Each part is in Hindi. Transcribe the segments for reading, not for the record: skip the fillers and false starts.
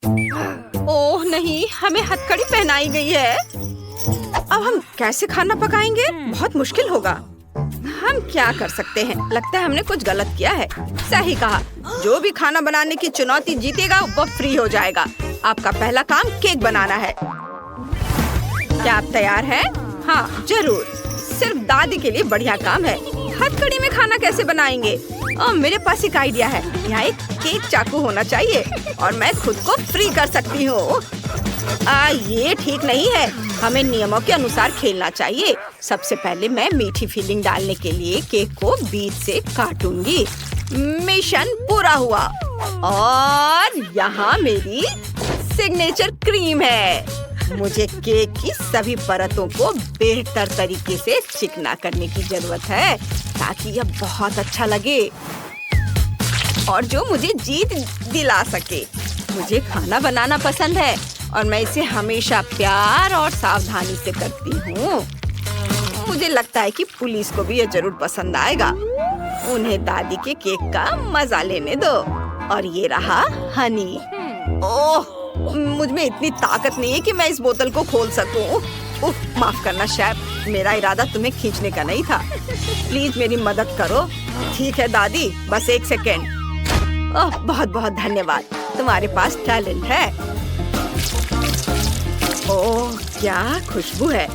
ओह नहीं, हमें हथकड़ी पहनाई गई है। अब हम कैसे खाना पकाएंगे? बहुत मुश्किल होगा। हम क्या कर सकते हैं? लगता है हमने कुछ गलत किया है। सही कहा, जो भी खाना बनाने की चुनौती जीतेगा वो फ्री हो जाएगा। आपका पहला काम केक बनाना है। क्या आप तैयार हैं? हाँ जरूर, सिर्फ दादी के लिए बढ़िया काम है। हथकड़ी में खाना कैसे बनाएंगे? मेरे पास एक आइडिया है। यहाँ एक केक चाकू होना चाहिए और मैं खुद को फ्री कर सकती हूँ। ये ठीक नहीं है, हमें नियमों के अनुसार खेलना चाहिए। सबसे पहले मैं मीठी फिलिंग डालने के लिए केक को बीच से काटूंगी। मिशन पूरा हुआ और यहाँ मेरी सिग्नेचर क्रीम है। मुझे केक की सभी परतों को बेहतर तरीके से चिकना करने की जरूरत है ताकि यह बहुत अच्छा लगे और जो मुझे जीत दिला सके। मुझे खाना बनाना पसंद है और मैं इसे हमेशा प्यार और सावधानी से करती हूँ। मुझे लगता है कि पुलिस को भी यह जरूर पसंद आएगा। उन्हें दादी के केक का मजा लेने दो। और ये रहा हनी। ओह, मुझ में इतनी ताकत नहीं है कि मैं इस बोतल को खोल सकूं। माफ करना शेफ, मेरा इरादा तुम्हें खींचने का नहीं था। प्लीज मेरी मदद करो। ठीक है दादी, बस एक सेकेंड। ओह, बहुत बहुत धन्यवाद, तुम्हारे पास टैलेंट है। ओह, क्या खुशबू है।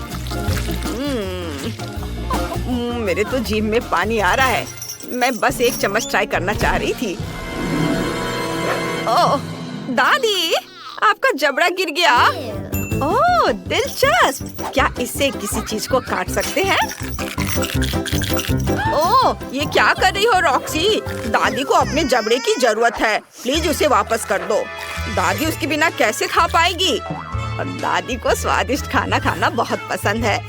मेरे तो जीभ में पानी आ रहा है। मैं बस एक चम्मच ट्राई करना चाह रही थी। ओह दादी, आपका जबड़ा गिर गया। ओह दिलचस्प, क्या इससे किसी चीज को काट सकते हैं? ओह, ये क्या कर रही हो रॉक्सी? दादी को अपने जबड़े की जरूरत है, प्लीज उसे वापस कर दो। दादी उसके बिना कैसे खा पाएगी? और दादी को स्वादिष्ट खाना खाना बहुत पसंद है,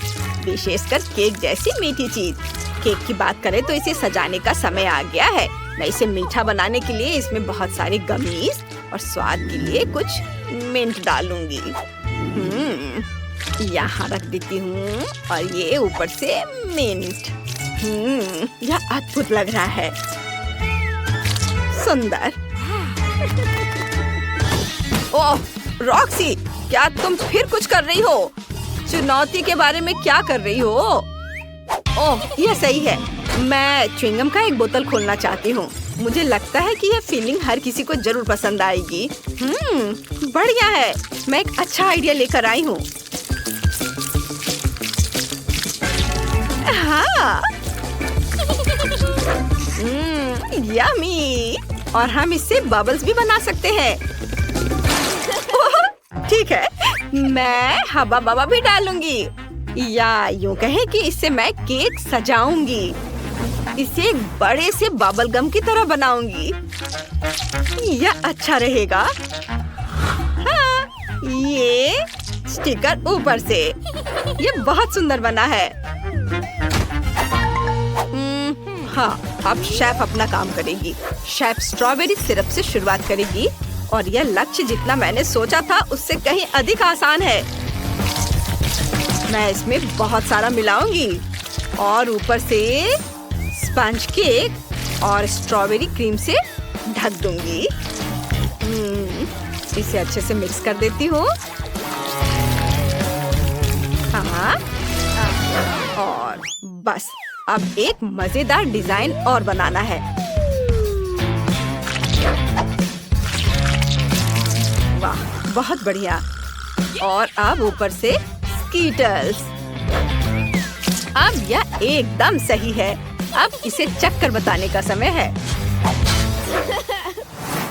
विशेषकर केक जैसी मीठी चीज। केक की बात करें तो इसे सजाने का समय आ गया है। मैं इसे मीठा बनाने के लिए इसमें बहुत सारे गमीज और स्वाद के लिए कुछ मिंट डालूंगी। यहाँ रख देती हूँ और ये ऊपर से मिंट। यह अद्भुत लग रहा है, सुंदर। ओह रॉक्सी, क्या तुम फिर कुछ कर रही हो? चुनौती के बारे में क्या कर रही हो? ओह यह सही है, मैं च्युइंगम का एक बोतल खोलना चाहती हूँ। मुझे लगता है कि यह फीलिंग हर किसी को जरूर पसंद आएगी। बढ़िया है, मैं एक अच्छा आइडिया लेकर आई हूँ। हाँ, यम्मी। और हम इससे बबल्स भी बना सकते हैं। ठीक है, मैं हवा बवा भी डालूंगी, या यूं कहें कि इससे मैं केक सजाऊंगी। इसे एक बड़े से बबल गम की तरह बनाऊंगी। यह अच्छा रहेगा। हाँ, ये स्टिकर ऊपर से। ये बहुत सुंदर बना है। हाँ, अब शेफ अपना काम करेगी। शेफ स्ट्रॉबेरी सिरप से शुरुआत करेगी और यह लक्ष्य जितना मैंने सोचा था उससे कहीं अधिक आसान है। मैं इसमें बहुत सारा मिलाऊंगी और ऊपर से स्पंज केक और स्ट्रॉबेरी क्रीम से ढक दूंगी। इसे अच्छे से मिक्स कर देती हूँ। हाँ, और बस अब एक मजेदार डिजाइन और बनाना है। वाह, बहुत बढ़िया। और अब ऊपर से स्कीटल्स। अब यह एकदम सही है। अब इसे चक्कर बताने का समय है।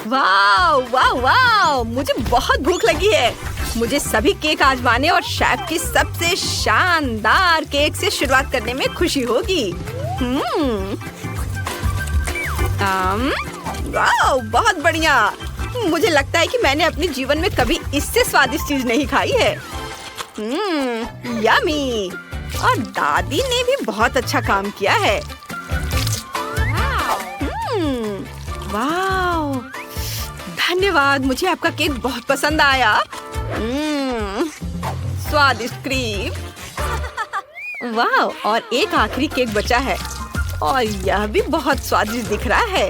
वाव, वाव, वाव! मुझे बहुत भूख लगी है। मुझे सभी केक आजमाने और शेफ की सबसे शानदार केक से शुरुआत करने में खुशी होगी। वाव, बहुत बढ़िया। मुझे लगता है कि मैंने अपने जीवन में कभी इससे स्वादिष्ट चीज नहीं खाई है। यम्मी। और दादी ने भी बहुत अच्छा काम किया है। वाव, धन्यवाद। मुझे आपका केक बहुत पसंद आया। स्वादिष्ट क्रीम। वाव, और एक आखिरी केक बचा है और यह भी बहुत स्वादिष्ट दिख रहा है।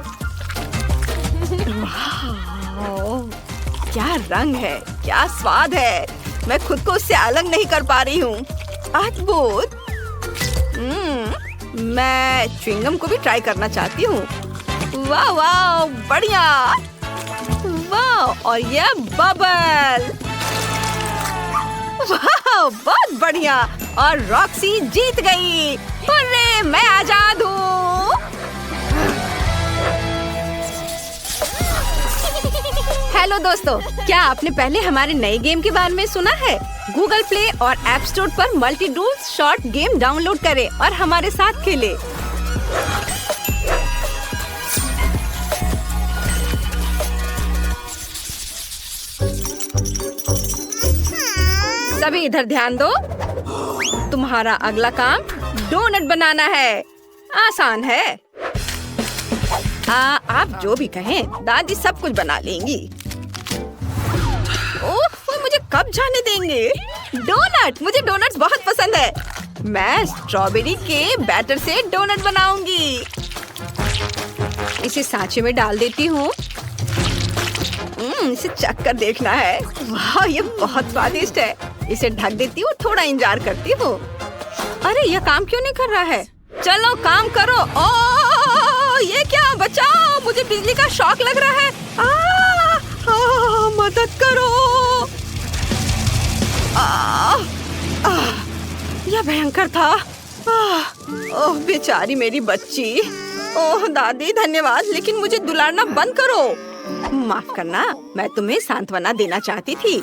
वाव, क्या रंग है, क्या स्वाद है। मैं खुद को उससे अलग नहीं कर पा रही हूँ। अद्भुत। मैं च्युइंगम को भी ट्राई करना चाहती हूँ। वाह वाह, बढ़िया। वाह, और ये बबल। वाह, बहुत बढ़िया। और रॉक्सी जीत गई। हुर्रे, मैं आजाद हूँ। हेलो दोस्तों, क्या आपने पहले हमारे नए गेम के बारे में सुना है? गूगल प्ले और ऐप स्टोर पर multi duels short game download करें और हमारे साथ खेलें। सभी इधर ध्यान दो। तुम्हारा अगला काम डोनट बनाना है। आसान है। आप जो भी कहें, दादी सब कुछ बना लेंगी। ओह, वो मुझे कब जाने देंगे? डोनट, मुझे डोनट्स बहुत पसंद है। मैं स्ट्रॉबेरी के बैटर से डोनट बनाऊंगी। इसे सांचे में डाल देती हूँ। इसे चख कर देखना है। वाह, ये बहुत स्वादिष्ट है। इसे ढक देती हूँ, थोड़ा इंतजार करती हूँ। अरे, यह काम क्यों नहीं कर रहा है? चलो काम करो। ओह, ये क्या? बचाओ, मुझे बिजली का शॉक लग रहा है। मदद करो। यह भयंकर था। ओह, बेचारी मेरी बच्ची। ओह दादी, धन्यवाद, लेकिन मुझे दुलारना बंद करो। माफ करना, मैं तुम्हें सांत्वना देना चाहती थी।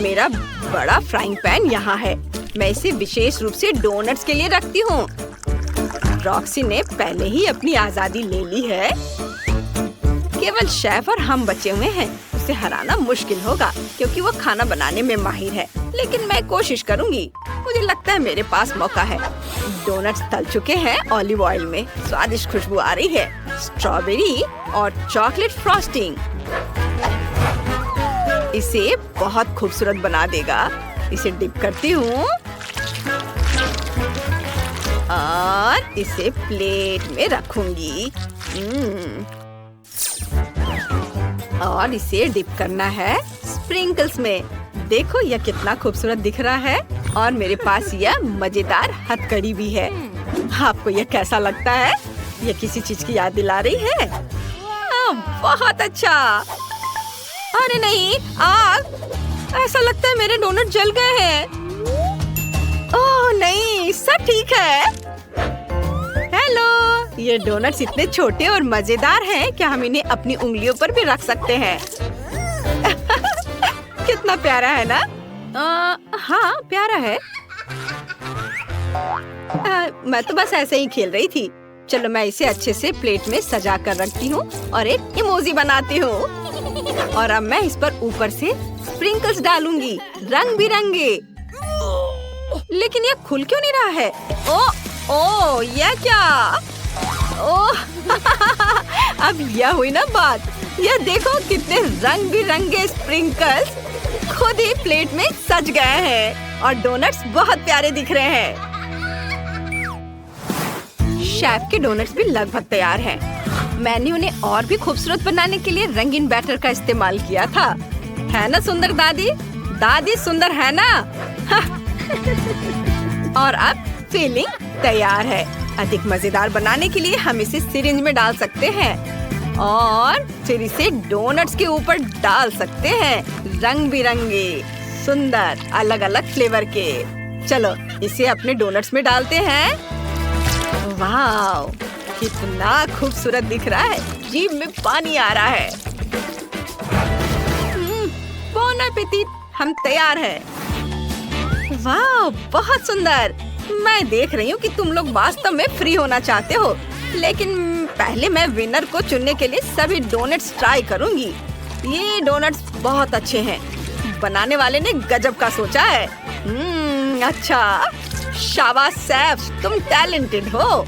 मेरा बड़ा फ्राइंग पैन यहाँ है। मैं इसे विशेष रूप से डोनट्स के लिए रखती हूँ। रॉक्सी ने पहले ही अपनी आजादी ले ली है। केवल शेफ और हम बचे हुए हैं। उसे हराना मुश्किल होगा क्योंकि वो खाना बनाने में माहिर है, लेकिन मैं कोशिश करूँगी। मुझे लगता है मेरे पास मौका है। डोनट्स तल चुके हैं ऑलिव ऑयल में। स्वादिष्ट खुशबू आ रही है। स्ट्रॉबेरी और चॉकलेट फ्रॉस्टिंग इसे बहुत खूबसूरत बना देगा। इसे डिप करती हूँ और इसे प्लेट में रखूंगी। और इसे डिप करना है स्प्रिंकल्स में। देखो, यह कितना खूबसूरत दिख रहा है। और मेरे पास यह मजेदार हथकड़ी भी है। आपको यह कैसा लगता है? यह किसी चीज की याद दिला रही है? बहुत अच्छा। अरे नहीं, आग! ऐसा लगता है मेरे डोनट जल गए हैं। ओह नहीं, सब ठीक है। हेलो, ये डोनट्स इतने छोटे और मजेदार हैं, क्या हम इन्हें अपनी उंगलियों पर भी रख सकते हैं? कितना प्यारा है ना? हाँ, प्यारा है। मैं तो बस ऐसे ही खेल रही थी। चलो, मैं इसे अच्छे से प्लेट में सजा कर रखती हूँ और एक इमोजी बनाती हूँ। और अब मैं इस पर ऊपर से स्प्रिंकल्स डालूंगी, रंग बिरंगे। लेकिन यह खुल क्यों नहीं रहा है? ओ, यह क्या? ओह, अब यह हुई ना बात। यह देखो, कितने रंग बिरंगे स्प्रिंकल्स खुद ही प्लेट में सज गए हैं और डोनट्स बहुत प्यारे दिख रहे हैं। शेफ के डोनट्स भी लगभग तैयार हैं। मैंने उन्हें और भी खूबसूरत बनाने के लिए रंगीन बैटर का इस्तेमाल किया था। है ना सुंदर दादी? दादी सुंदर है ना? और अब फिलिंग तैयार है। अधिक मजेदार बनाने के लिए हम इसे सिरिंज में डाल सकते हैं और फिर इसे डोनट्स के ऊपर डाल सकते हैं। रंग बिरंगे, सुंदर, अलग अलग फ्लेवर के। चलो, इसे अपने डोनट्स में डालते हैं। वाह, कितना खूबसूरत दिख रहा है। जीभ में पानी आ रहा है। बोन एपेटिट, हम तैयार हैं। वाह, बहुत सुंदर। मैं देख रही हूँ कि तुम लोग वास्तव में फ्री होना चाहते हो, लेकिन पहले मैं विनर को चुनने के लिए सभी डोनट्स ट्राई करूँगी। ये डोनट्स बहुत अच्छे हैं। बनाने वाले ने गजब का सोचा है। अच्छा, शाबाश शेफ, तुम टैलेंटेड हो।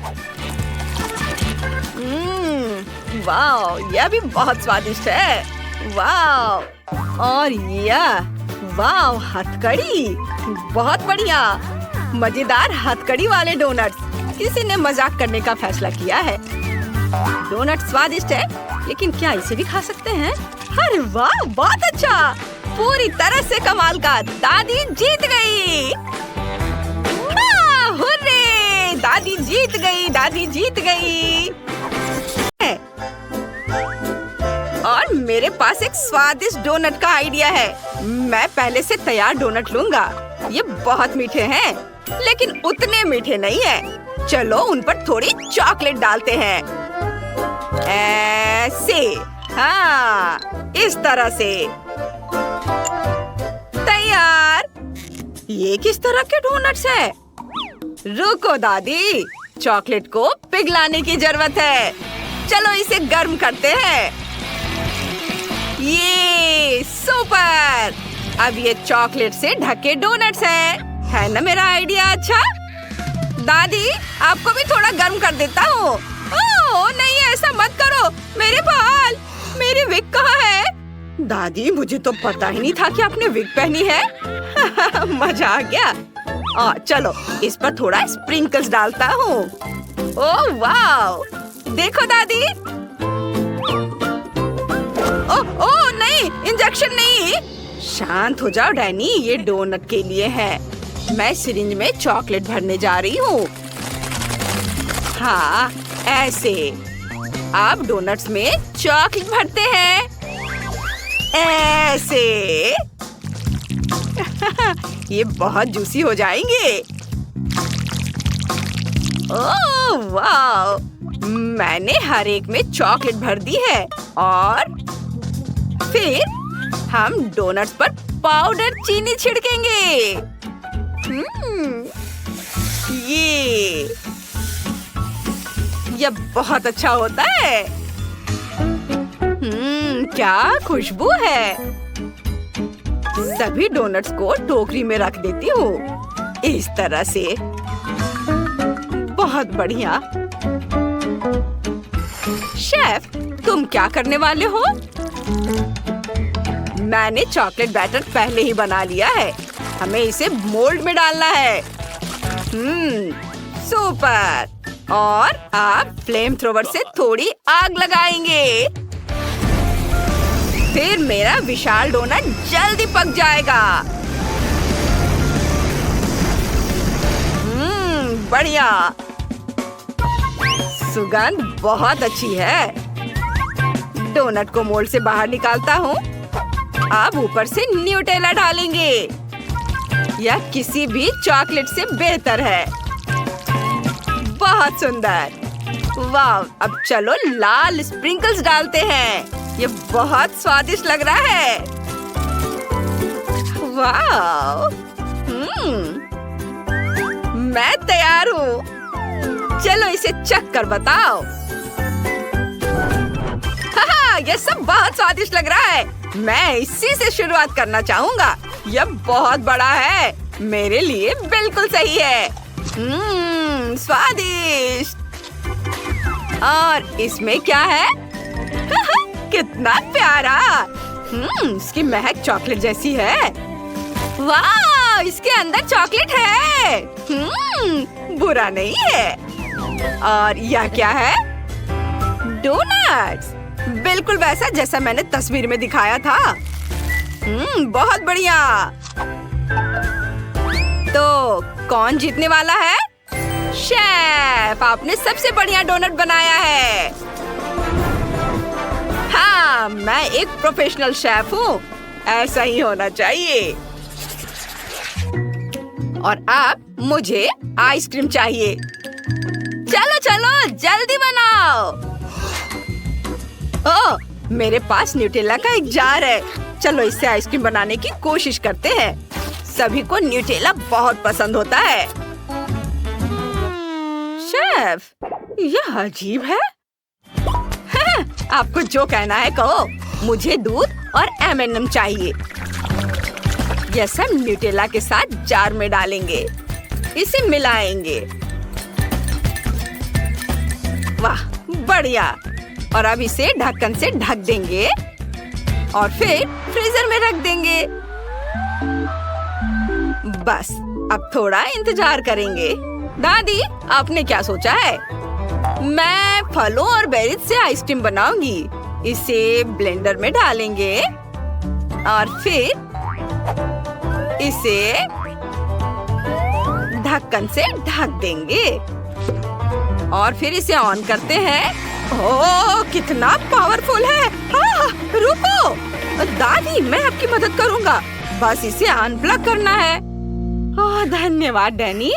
वाह, यह भी बहुत स्वादिष्ट है। वाह, और यह, वाह, हथकड़ी, बहुत बढ़िया। मजेदार हथकड़ी वाले डोनट्स। किसी ने मजाक करने का फैसला किया है। डोनट स्वादिष्ट है, लेकिन क्या इसे भी खा सकते हैं? अरे वाह, बहुत अच्छा, पूरी तरह से कमाल का। दादी जीत गई। हुर्रे! दादी जीत गई, दादी जीत गई। और मेरे पास एक स्वादिष्ट डोनट का आइडिया है। मैं पहले से तैयार डोनट लूंगा। ये बहुत मीठे हैं, लेकिन उतने मीठे नहीं है। चलो उन पर थोड़ी चॉकलेट डालते हैं। ऐसे, हाँ, इस तरह से। तैयार। ये किस तरह के डोनट्स है? रुको दादी, चॉकलेट को पिघलाने की जरूरत है। चलो इसे गर्म करते हैं। ये सुपर! अब ये चॉकलेट से ढके डोनट्स हैं। है ना मेरा आइडिया अच्छा? दादी, आपको भी थोड़ा गर्म कर देता हूँ। ओह नहीं, ऐसा मत करो। मेरे बाल, मेरी विग कहाँ है? दादी, मुझे तो पता ही नहीं था कि आपने विग पहनी है। मजा आ गया। चलो इस पर थोड़ा स्प्रिंकल्स डालता हूँ। ओह वाव! देखो दादी। ओह नहीं, इंजेक्शन नहीं। शांत हो जाओ डैनी, ये डोनट के लिए है। मैं सिरिंज में चॉकलेट भरने जा रही हूँ। हाँ, ऐसे। आप डोनट्स में चॉकलेट भरते हैं। ऐसे। ये बहुत जूसी हो जाएंगे। ओह वाव! मैंने हर एक में चॉकलेट भर दी है और फिर हम डोनट्स पर पाउडर चीनी छिड़केंगे। ये बहुत अच्छा होता है। क्या खुशबू है। सभी डोनट्स को टोकरी में रख देती हूँ, इस तरह से। बहुत बढ़िया। शेफ, तुम क्या करने वाले हो? मैंने चॉकलेट बैटर पहले ही बना लिया है। हमें इसे मोल्ड में डालना है। सुपर! और आप फ्लेम थ्रोवर से थोड़ी आग लगाएंगे। फिर मेरा विशाल डोनट जल्दी पक जाएगा। बढ़िया। सुगंध बहुत अच्छी है। डोनट को मोल्ड से बाहर निकालता हूँ। अब ऊपर से न्यूटेला डालेंगे। यह किसी भी चॉकलेट से बेहतर है। बहुत सुंदर। वाव! अब चलो लाल स्प्रिंकल्स डालते हैं। ये बहुत स्वादिष्ट लग रहा है। वाव! मैं तैयार हूँ। चलो इसे चख कर बताओ। ये सब बहुत स्वादिष्ट लग रहा है। मैं इसी से शुरुआत करना चाहूँगा। यह बहुत बड़ा है, मेरे लिए बिल्कुल सही है। स्वादिष्ट। और इसमें क्या है? कितना प्यारा। इसकी महक चॉकलेट जैसी है। वाह! इसके अंदर चॉकलेट है। बुरा नहीं है। और यह क्या है? डोनट्स। बिल्कुल वैसा जैसा मैंने तस्वीर में दिखाया था। बहुत बढ़िया। तो कौन जीतने वाला है? शेफ, आपने सबसे बढ़िया डोनट बनाया है। हाँ, मैं एक प्रोफेशनल शेफ हूँ। ऐसा ही होना चाहिए। और अब मुझे आइसक्रीम चाहिए। चलो चलो जल्दी बनाओ। ओह, मेरे पास न्यूटेला का एक जार है। चलो इससे आइसक्रीम बनाने की कोशिश करते हैं। सभी को न्यूटेला बहुत पसंद होता है। शेफ, यह अजीब है। आपको जो कहना है कहो। मुझे दूध और M&M चाहिए। यह सब न्यूटेला के साथ जार में डालेंगे। इसे मिलाएंगे। वाह, बढ़िया। और अब इसे ढक्कन से ढक देंगे और फिर फ्रीजर में रख देंगे। बस अब थोड़ा इंतजार करेंगे। दादी, आपने क्या सोचा है? मैं फलों और बेरीज से आइसक्रीम बनाऊंगी। इसे ब्लेंडर में डालेंगे और फिर इसे ढक्कन से ढक देंगे और फिर इसे ऑन करते हैं। ओह, कितना पावरफुल है। रुको दादी, मैं आपकी मदद करूंगा। बस इसे अनप्लग करना है। ओह, धन्यवाद डैनी।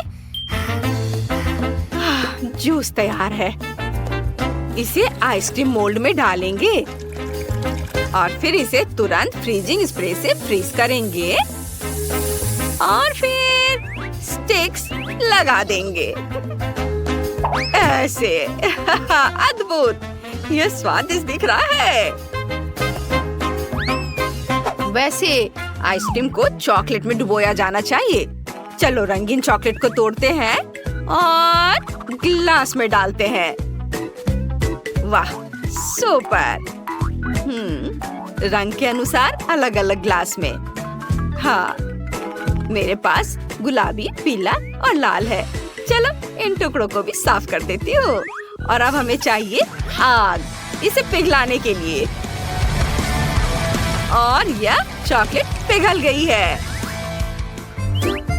जूस तैयार है। इसे आइसक्रीम मोल्ड में डालेंगे और फिर इसे तुरंत फ्रीजिंग स्प्रे से फ्रीज करेंगे और फिर स्टिक्स लगा देंगे ऐसे। अद्भुत, यह स्वादिष्ट दिख रहा है। वैसे आइसक्रीम को चॉकलेट में डुबोया जाना चाहिए। चलो रंगीन चॉकलेट को तोड़ते हैं और ग्लास में डालते हैं। वाह, सुपर। रंग के अनुसार अलग अलग ग्लास में। हाँ, मेरे पास गुलाबी, पीला और लाल है। चलो इन टुकड़ों को भी साफ कर देती हूँ। और अब हमें चाहिए आग, इसे पिघलाने के लिए। और यह चॉकलेट पिघल गई है।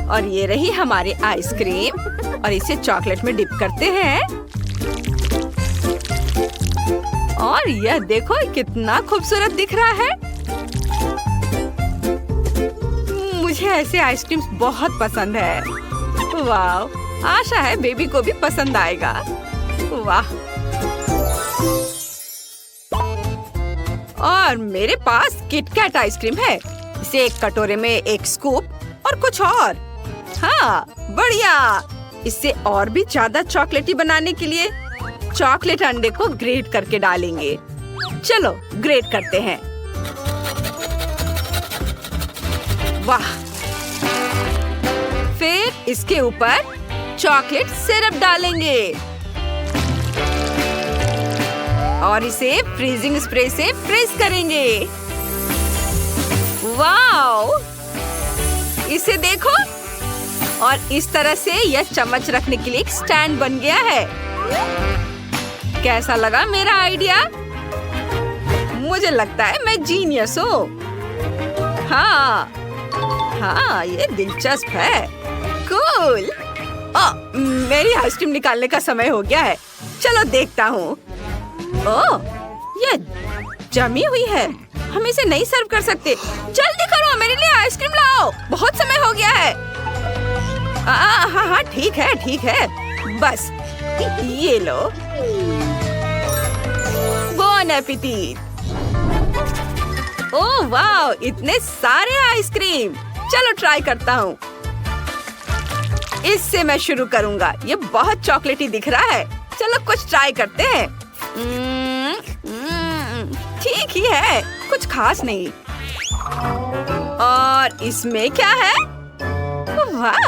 और ये रही हमारी आइसक्रीम और इसे चॉकलेट में डिप करते हैं। और यह देखो कितना खूबसूरत दिख रहा है। मुझे ऐसे आइसक्रीम बहुत पसंद है। वाह, आशा है बेबी को भी पसंद आएगा। वाह। और मेरे पास किटकैट आइसक्रीम है। इसे एक कटोरे में एक स्कूप और कुछ और। हाँ, बढ़िया। इससे और भी ज्यादा चॉकलेटी बनाने के लिए चॉकलेट अंडे को ग्रेट करके डालेंगे। चलो ग्रेट करते हैं। वाह। फिर इसके ऊपर चॉकलेट सिरप डालेंगे और इसे फ्रीजिंग स्प्रे से फ्रीज करेंगे। वाओ, इसे देखो। और इस तरह से यह चम्मच रखने के लिए एक स्टैंड बन गया है। कैसा लगा मेरा आइडिया? मुझे लगता है मैं जीनियस हूँ। हाँ, ये दिलचस्प है। कूल। मेरी आइसक्रीम निकालने का समय हो गया है। चलो देखता हूँ। ओह, ये जमी हुई है। हम इसे नहीं सर्व कर सकते। जल्दी करो, मेरे लिए आइसक्रीम लाओ। बहुत समय हो गया है। हाँ, ठीक है। बस ये लो। Bone appétit. ओह वाह, इतने सारे आइसक्रीम। चलो ट्राई करता हूँ। इससे मैं शुरू करूँगा। ये बहुत चॉकलेटी दिख रहा है। चलो कुछ ट्राई करते हैं। ठीक ही है, कुछ खास नहीं। और इसमें क्या है? वाह,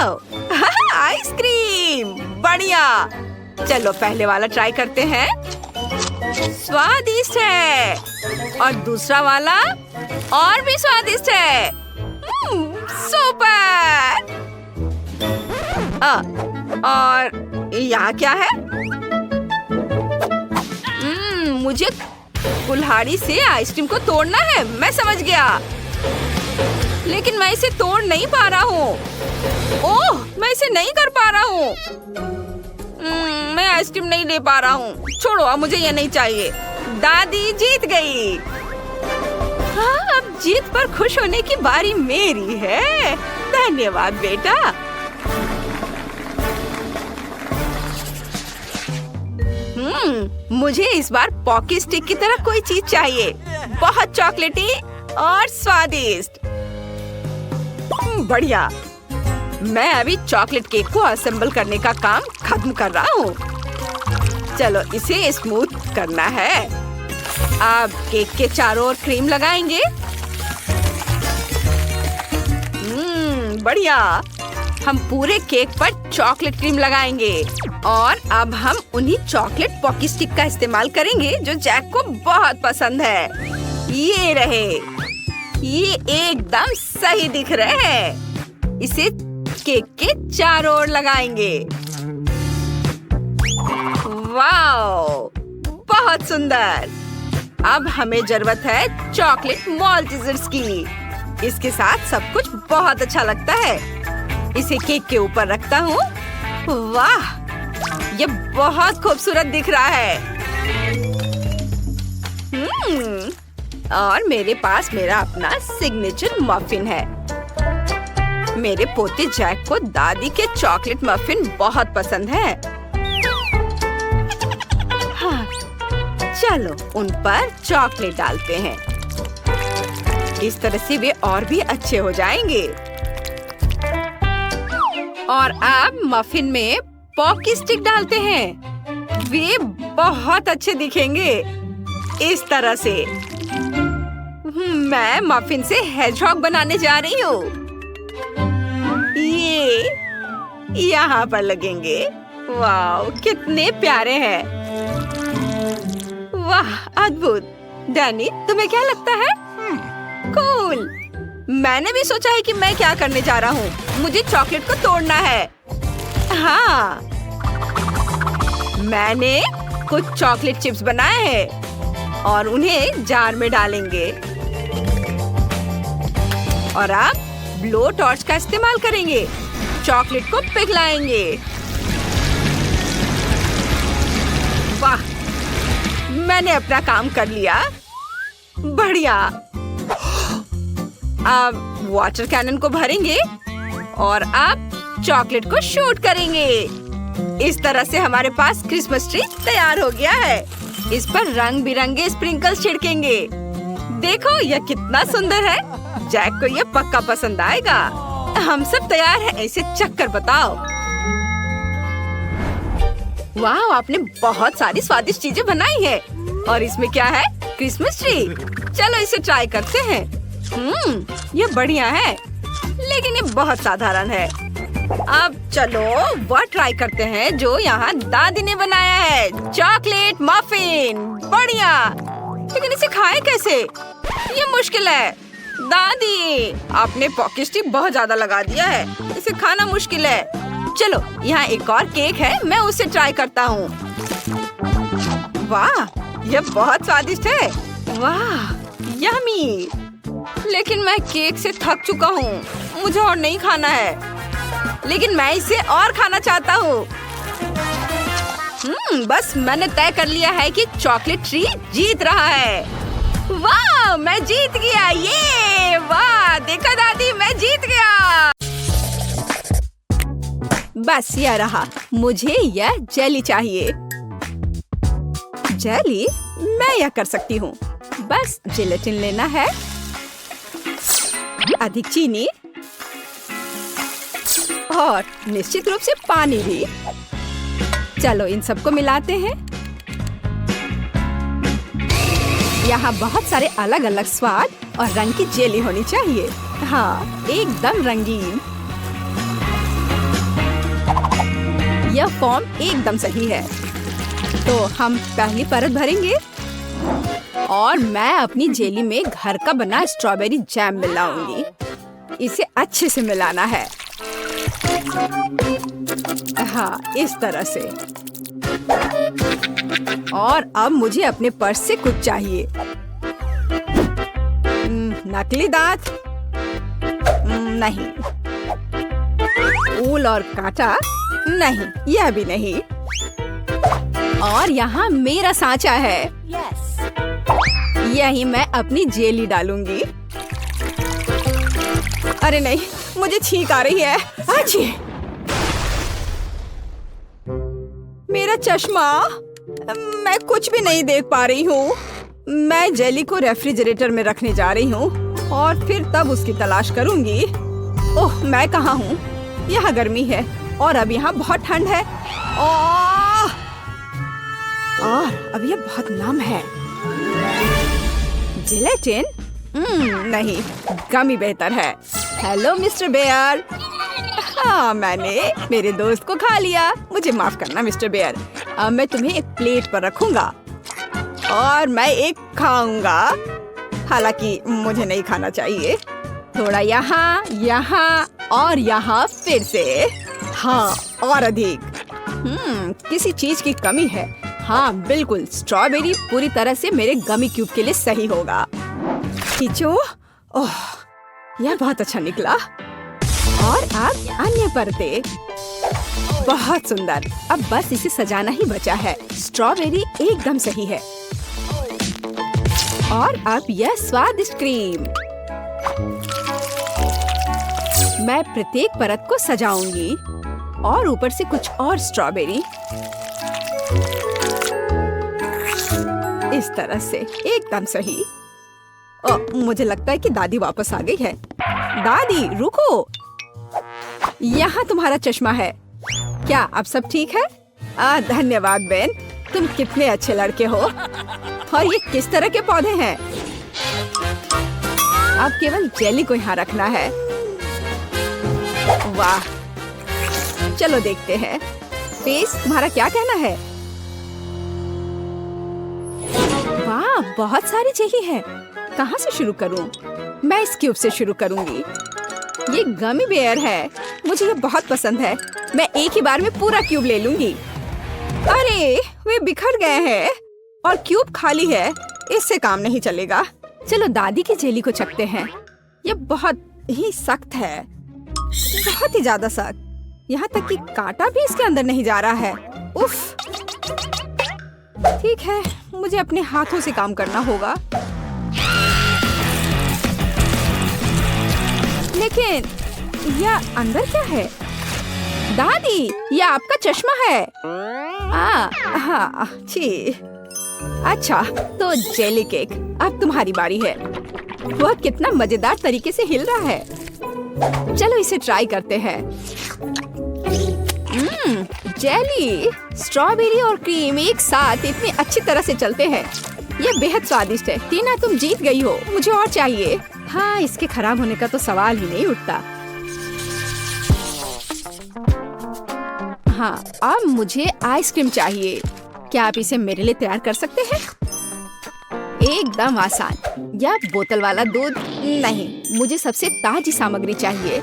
आइसक्रीम। बढ़िया। चलो पहले वाला ट्राई करते हैं। स्वादिष्ट है। और दूसरा वाला और भी स्वादिष्ट है। सुपर। और यहाँ क्या है? मुझे कुल्हाड़ी से आइसक्रीम को तोड़ना है। मैं समझ गया, लेकिन मैं इसे तोड़ नहीं पा रहा हूँ। ओह, मैं इसे नहीं कर पा रहा हूँ। मैं आइसक्रीम नहीं ले पा रहा हूँ। छोड़ो, अब मुझे ये नहीं चाहिए। दादी जीत गई। हाँ, अब जीत पर खुश होने की बारी मेरी है। धन्यवाद बेटा। मुझे इस बार पॉकी स्टिक की तरह कोई चीज चाहिए। बहुत चॉकलेटी और स्वादिष्ट। बढ़िया। मैं अभी चॉकलेट केक को असेंबल करने का काम खत्म कर रहा हूँ। चलो इसे स्मूथ करना है। अब केक के चारों ओर क्रीम लगाएंगे। बढ़िया। हम पूरे केक पर चॉकलेट क्रीम लगाएंगे और अब हम उन्हीं चॉकलेट पॉकी स्टिक का इस्तेमाल करेंगे जो जैक को बहुत पसंद है। ये रहे। ये एकदम सही दिख रहे हैं। इसे केक के चारों ओर लगाएंगे। वाओ, बहुत सुंदर। अब हमें जरूरत है चॉकलेट माल्टेजर्स की। इसके साथ सब कुछ बहुत अच्छा लगता है। इसे केक के ऊपर रखता हूँ। वाह, ये बहुत खूबसूरत दिख रहा है। और मेरे पास मेरा अपना सिग्नेचर मफिन है। मेरे पोते जैक को दादी के चॉकलेट मफिन बहुत पसंद है। हाँ, चलो उन पर चॉकलेट डालते हैं। इस तरह से वे और भी अच्छे हो जाएंगे। और अब मफिन में पॉकी स्टिक डालते हैं। वे बहुत अच्छे दिखेंगे इस तरह से। मैं मफिन से हेजहॉग बनाने जा रही हूँ। ये यहाँ पर लगेंगे। वाह, कितने प्यारे हैं। वाह, अद्भुत। डैनी, तुम्हें क्या लगता है? कूल। मैंने भी सोचा है कि मैं क्या करने जा रहा हूँ। मुझे चॉकलेट को तोड़ना है। हाँ, मैंने कुछ चॉकलेट चिप्स बनाए हैं और उन्हें जार में डालेंगे। और अब ब्लो टॉर्च का इस्तेमाल करेंगे। चॉकलेट को पिघलाएंगे। वाह, मैंने अपना काम कर लिया। बढ़िया। अब वाटर कैनन को भरेंगे और अब चॉकलेट को शूट करेंगे। इस तरह से हमारे पास क्रिसमस ट्री तैयार हो गया है। इस पर रंग बिरंगे स्प्रिंकल्स छिड़केंगे। देखो, यह कितना सुंदर है। जैक को यह पक्का पसंद आएगा। हम सब तैयार हैं। इसे चक्कर बताओ। वाह, आपने बहुत सारी स्वादिष्ट चीजें बनाई है। और इसमें क्या है? Christmas tree. चलो इसे ट्राई करते हैं। ये बढ़िया है, लेकिन ये बहुत साधारण है। अब चलो वह ट्राई करते हैं जो यहाँ दादी ने बनाया है। Chocolate muffin. बढ़िया, लेकिन इसे खाए कैसे? ये मुश्किल है। दादी, आपने पॉकी स्टिक बहुत ज्यादा लगा दिया है। इसे खाना मुश्किल है। चलो, यहाँ एक और केक है, मैं उसे ट्राई करता हूँ। वाह, यह बहुत स्वादिष्ट है। वाह, यम्मी। लेकिन मैं केक से थक चुका हूँ। मुझे और नहीं खाना है, लेकिन मैं इसे और खाना चाहता हूँ। बस मैंने तय कर लिया है कि चॉकलेट ट्री जीत रहा है। वाह, मैं जीत गया। ये वाह, देखा दादी, मैं जीत गया। बस यह रहा। मुझे यह जेली चाहिए। जेली? मैं यह कर सकती हूँ। बस जेलेटिन लेना है, अधिक चीनी और निश्चित रूप से पानी भी। चलो इन सबको मिलाते हैं। यहाँ बहुत सारे अलग अलग स्वाद और रंग की जेली होनी चाहिए। हाँ, एकदम रंगीन। यह फॉर्म एकदम सही है। तो हम पहली परत भरेंगे और मैं अपनी जेली में घर का बना स्ट्रॉबेरी जैम मिलाऊंगी। इसे अच्छे से मिलाना है। हाँ, इस तरह से। और अब मुझे अपने पर्स से कुछ चाहिए। नकली दांत? नहीं। ऊल और कांटा? नहीं, यह भी नहीं। और यहाँ मेरा सांचा है। यही मैं अपनी जेली डालूंगी। अरे नहीं, मुझे छींक आ रही है। अच्छी। मेरा चश्मा। मैं कुछ भी नहीं देख पा रही हूँ। मैं जेली को रेफ्रिजरेटर में रखने जा रही हूँ और फिर तब उसकी तलाश करूंगी। ओह, मैं कहाँ हूँ? यहाँ गर्मी है और अब यहाँ बहुत ठंड है। और अब यह बहुत नम है। जेलेटिन? नहीं, गमी बेहतर है। Hello mister bear. हाँ, मैंने मेरे दोस्त को खा लिया। मुझे माफ करना मिस्टर बेयर। अब मैं तुम्हें एक प्लेट पर रखूंगा और मैं एक खाऊंगा। हालांकि मुझे नहीं खाना चाहिए। थोड़ा यहाँ, यहाँ और यहाँ फिर से। हाँ, और अधिक। किसी चीज की कमी है। हाँ बिल्कुल, स्ट्रॉबेरी पूरी तरह से मेरे गमी क्यूब के लिए सही होगा। खींचो। ओह, यह बहुत अच्छा निकला। और अब अन्य परते। बहुत सुंदर। अब बस इसे सजाना ही बचा है। स्ट्रॉबेरी एकदम सही है। और अब यह स्वादिष्ट क्रीम। मैं प्रत्येक परत को सजाऊंगी और ऊपर से कुछ और स्ट्रॉबेरी। इस तरह से एकदम सही। मुझे लगता है कि दादी वापस आ गई है। दादी रुको, यहाँ तुम्हारा चश्मा है। क्या अब सब ठीक है? धन्यवाद बेन, तुम कितने अच्छे लड़के हो। और ये किस तरह के पौधे हैं? अब केवल जेली को यहाँ रखना है। वाह, चलो देखते हैं। पेस, तुम्हारा क्या कहना है? वाह, बहुत सारी जेली है। कहाँ से शुरू करूं? मैं इस क्यूब से शुरू करूंगी। ये गमी बेयर है, मुझे ये बहुत पसंद है। मैं एक ही बार में पूरा क्यूब ले लूंगी। अरे, वे बिखर गए हैं और क्यूब खाली है। इससे काम नहीं चलेगा। चलो दादी की जेली को चखते हैं। ये बहुत ही सख्त है, बहुत ही ज्यादा सख्त। यहाँ तक कि कांटा भी इसके अंदर नहीं जा रहा है। उफ। ठीक है, मुझे अपने हाथों से काम करना होगा। लेकिन यह अंदर क्या है? दादी, यह आपका चश्मा है। हाँ, छी। अच्छा, तो जेली केक, अब तुम्हारी बारी है। वह कितना मजेदार तरीके से हिल रहा है। चलो इसे ट्राई करते हैं। जेली, स्ट्रॉबेरी और क्रीम एक साथ इतनी अच्छी तरह से चलते हैं। ये बेहद स्वादिष्ट है। टीना, तुम जीत गई हो। मुझे और चाहिए। हाँ, इसके खराब होने का तो सवाल ही नहीं उठता। हाँ, अब मुझे आइसक्रीम चाहिए। क्या आप इसे मेरे लिए तैयार कर सकते हैं? एकदम आसान। या बोतल वाला दूध? नहीं, मुझे सबसे ताजी सामग्री चाहिए।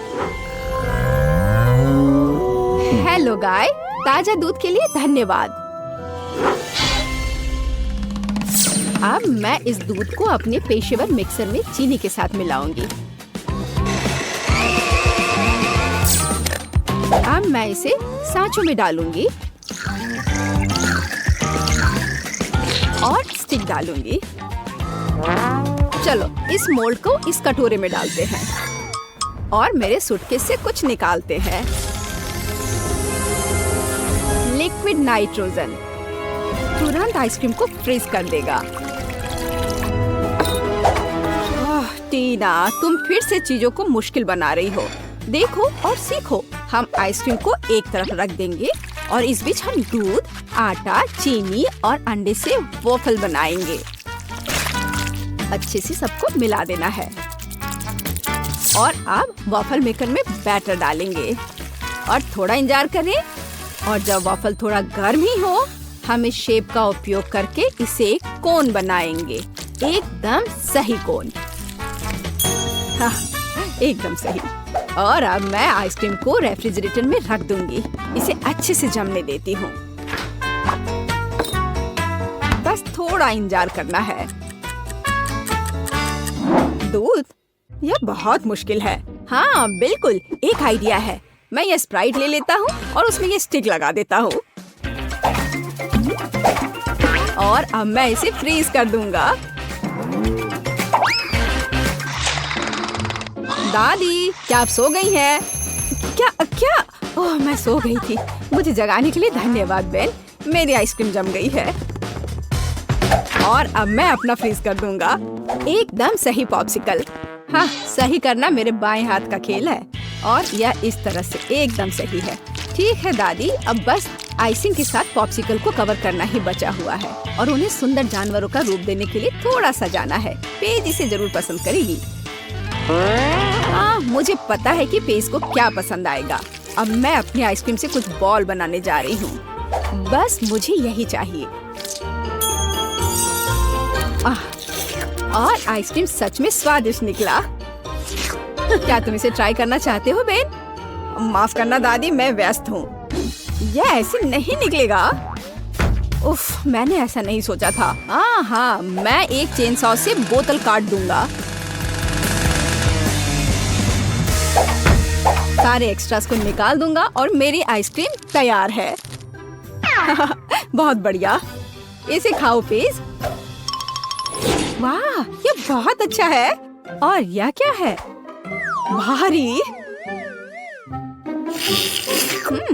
हेलो गाय, ताजा दूध के लिए धन्यवाद। अब मैं इस दूध को अपने पेशेवर मिक्सर में चीनी के साथ मिलाऊंगी। अब मैं इसे सांचों में डालूंगी और स्टिक डालूंगी। चलो इस मोल्ड को इस कटोरे में डालते हैं और मेरे सूटकेस से कुछ निकालते हैं। लिक्विड नाइट्रोजन तुरंत आइसक्रीम को फ्रीज कर देगा। टीना, तुम फिर से चीजों को मुश्किल बना रही हो। देखो और सीखो। हम आइसक्रीम को एक तरफ रख देंगे और इस बीच हम दूध, आटा, चीनी और अंडे से वॉफल बनाएंगे। अच्छे से सबको मिला देना है और अब वॉफल मेकर में बैटर डालेंगे और थोड़ा इंतजार करें। और जब वॉफल थोड़ा गर्म ही हो, हम इस शेप का उपयोग करके इसे एक कोन बनाएंगे। एकदम सही कोन। हाँ, एकदम सही। और अब मैं आइसक्रीम को रेफ्रिजरेटर में रख दूंगी। इसे अच्छे से जमने देती हूँ। बस थोड़ा इंतजार करना है। दूध? यह बहुत मुश्किल है। हाँ बिल्कुल, एक आइडिया है। मैं ये स्प्राइट ले लेता हूँ और उसमें ये स्टिक लगा देता हूँ और अब मैं इसे फ्रीज कर दूंगा। दादी, क्या आप सो गई हैं? क्या? ओह, मैं सो गई थी। मुझे जगाने के लिए धन्यवाद बेन। मेरी आइसक्रीम जम गई है और अब मैं अपना फ्रीज कर दूंगा। एकदम सही पॉप्सिकल। हाँ, सही करना मेरे बाएं हाथ का खेल है और यह इस तरह से एकदम सही है। ठीक है दादी, अब बस आइसिंग के साथ पॉप्सिकल को कवर करना ही बचा हुआ है और उन्हें सुंदर जानवरों का रूप देने के लिए थोड़ा सजाना है। पेज इसे जरूर पसंद करेगी। हाँ, मुझे पता है कि पेज को क्या पसंद आएगा। अब मैं अपनी आइसक्रीम से कुछ बॉल बनाने जा रही हूँ। बस मुझे यही चाहिए। और आइसक्रीम सच में स्वादिष्ट निकला। क्या तुम इसे ट्राई करना चाहते हो बेन? माफ करना दादी, मैं व्यस्त हूँ। यह ऐसे नहीं निकलेगा। उफ, मैंने ऐसा नहीं सोचा था। हाँ, मैं एक चेन सॉ से बोतल काट दूंगा। सारे एक्स्ट्रास को निकाल दूंगा और मेरी आइसक्रीम तैयार है। बहुत बढ़िया, इसे खाओ प्लीज। वाह, ये बहुत अच्छा है। और यह क्या है? भारी।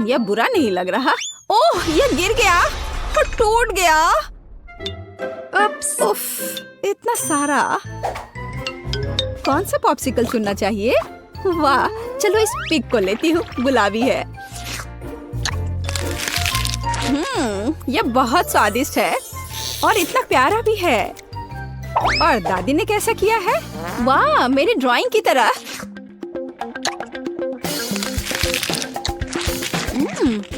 यह बुरा नहीं लग रहा। ओह, यह गिर गया और टूट गया। उफ, इतना सारा। कौन सा पॉप्सिकल चुनना चाहिए? वाह, चलो इस पिग को लेती हूँ, गुलाबी है। यह बहुत स्वादिष्ट है और इतना प्यारा भी है। और दादी ने कैसा किया है? वाह, मेरी ड्राइंग की तरह।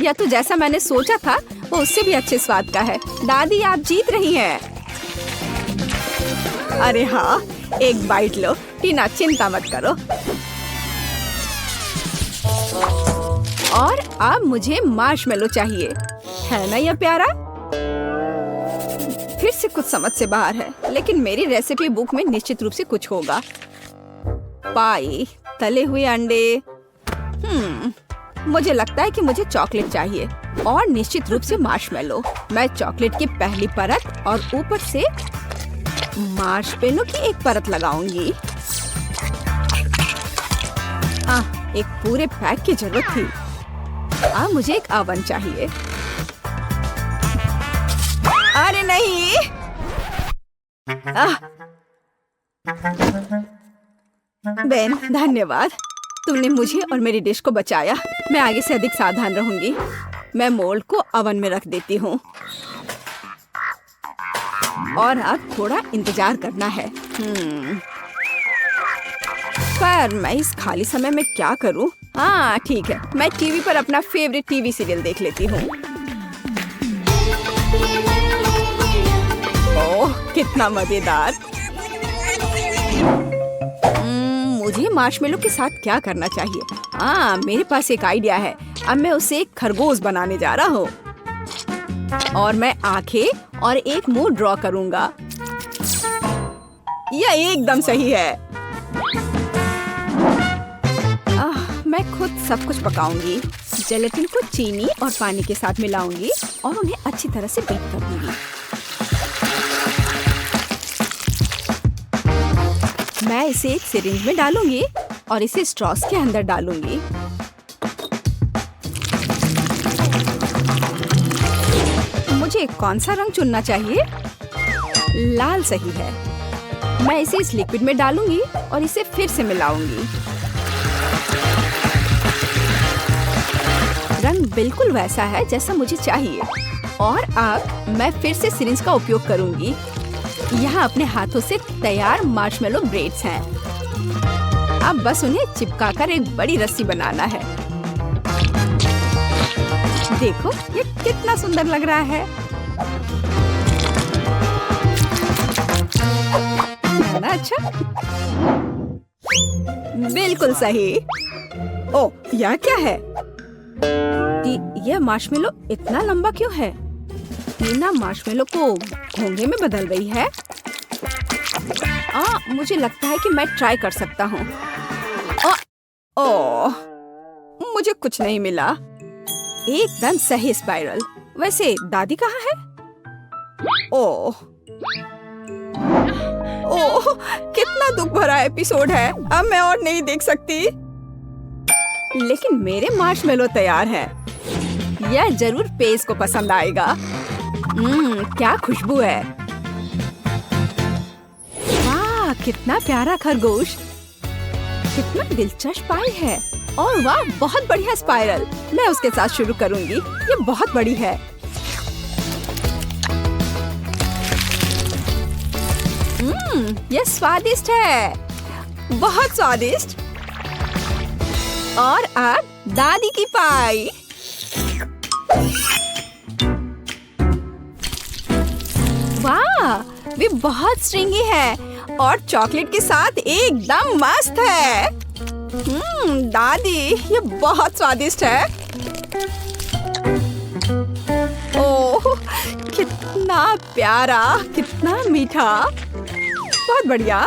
यह तो जैसा मैंने सोचा था वो उससे भी अच्छे स्वाद का है। दादी, आप जीत रही हैं। अरे हाँ, एक बाइट लो। टीना, चिंता मत करो। और अब मुझे मार्शमेलो चाहिए, है ना यह प्यारा? फिर से कुछ समझ से बाहर है, लेकिन मेरी रेसिपी बुक में निश्चित रूप से कुछ होगा। पाई, तले हुए अंडे। मुझे लगता है कि मुझे चॉकलेट चाहिए और निश्चित रूप से मार्शमेलो। मैं चॉकलेट की पहली परत और ऊपर से मार्शमेलो की एक परत लगाऊंगी। एक पूरे पैक की जरूरत थी। अब मुझे एक ओवन चाहिए। अरे नहीं। बेन, धन्यवाद। तुमने मुझे और मेरी डिश को बचाया। मैं आगे से अधिक सावधान रहूंगी। मैं मोल्ड को ओवन में रख देती हूँ और अब थोड़ा इंतजार करना है। पर मैं इस खाली समय में क्या करूँ? हाँ ठीक है, मैं टीवी पर अपना फेवरेट टीवी सीरियल देख लेती हूँ। ओह, कितना मजेदार। मुझे मार्शमेलो के साथ क्या करना चाहिए? हाँ, मेरे पास एक आइडिया है। अब मैं उसे एक खरगोश बनाने जा रहा हूँ और मैं आंखें और एक मुंह ड्रॉ करूँगा। यह एकदम सही है। मैं खुद सब कुछ पकाऊंगी। जेलेटिन को चीनी और पानी के साथ मिलाऊंगी और उन्हें अच्छी तरह से बीट कर दूंगी। मैं इसे एक सिरिंज में डालूंगी और इसे स्ट्रॉस के अंदर डालूंगी। मुझे कौन सा रंग चुनना चाहिए? लाल सही है। मैं इसे इस लिक्विड में डालूंगी और इसे फिर से मिलाऊंगी। रंग बिल्कुल वैसा है जैसा मुझे चाहिए। और अब मैं फिर से सिरिंज का उपयोग करूंगी। यहाँ अपने हाथों से तैयार मार्शमेलो ब्रेड्स हैं। अब बस उन्हें चिपकाकर एक बड़ी रस्सी बनाना है। देखो, ये कितना सुंदर लग रहा है। है ना अच्छा? बिल्कुल सही। ओह, यह क्या है? यह मार्शमेलो इतना लंबा क्यों है? टीना मार्शमेलो को घोंघे में बदल रही है। मुझे लगता है कि मैं ट्राई कर सकता हूँ। ओह, मुझे कुछ नहीं मिला। एकदम सही स्पाइरल। वैसे दादी कहाँ है? ओह, कितना दुख भरा एपिसोड है। अब मैं और नहीं देख सकती। लेकिन मेरे मार्शमेलो तैयार है। यह जरूर पेज को पसंद आएगा। क्या खुशबू है। वाह, कितना प्यारा खरगोश। कितना दिलचस्प पाई है। और वाह, बहुत बढ़िया स्पाइरल। मैं उसके साथ शुरू करूंगी। ये बहुत बड़ी है। ये स्वादिष्ट है, बहुत स्वादिष्ट। और अब दादी की पाई। वाह, वे बहुत स्ट्रिंगी है और चॉकलेट के साथ एकदम मस्त है। दादी, ये बहुत स्वादिष्ट है। ओह, कितना प्यारा, कितना मीठा, बहुत बढ़िया।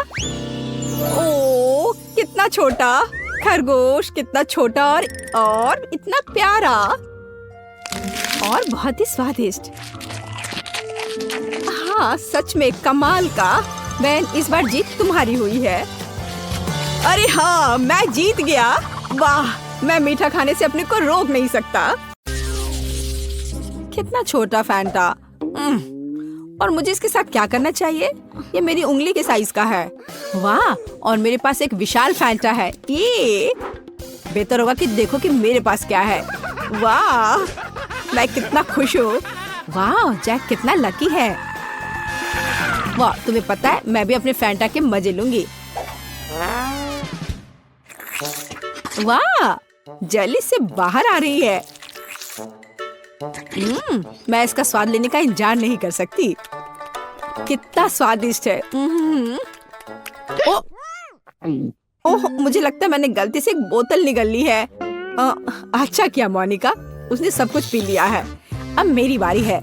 ओ कितना छोटा खरगोश, कितना छोटा और इतना प्यारा और बहुत ही स्वादिष्ट। हाँ सच में कमाल का। बहन इस बार जीत तुम्हारी हुई है। अरे हाँ मैं जीत गया। वाह, मैं मीठा खाने से अपने को रोक नहीं सकता। कितना छोटा फैंटा। और मुझे इसके साथ क्या करना चाहिए? ये मेरी उंगली के साइज का है। वाह, और मेरे पास एक विशाल फैंटा है। ये बेहतर होगा कि देखो कि मेरे पास क्या है। वाह, मैं कितना खुश हूँ। वाह, जैक कितना लकी है। वाह, तुम्हें पता है मैं भी अपने फैंटा के मजे लूंगी। वाह, जेली से बाहर आ रही है। मैं इसका स्वाद लेने का इंतजार नहीं कर सकती। कितना स्वादिष्ट है। ओह, मुझे लगता है मैंने गलती से एक बोतल निगल ली है। अच्छा किया मोनिका, उसने सब कुछ पी लिया है। अब मेरी बारी है।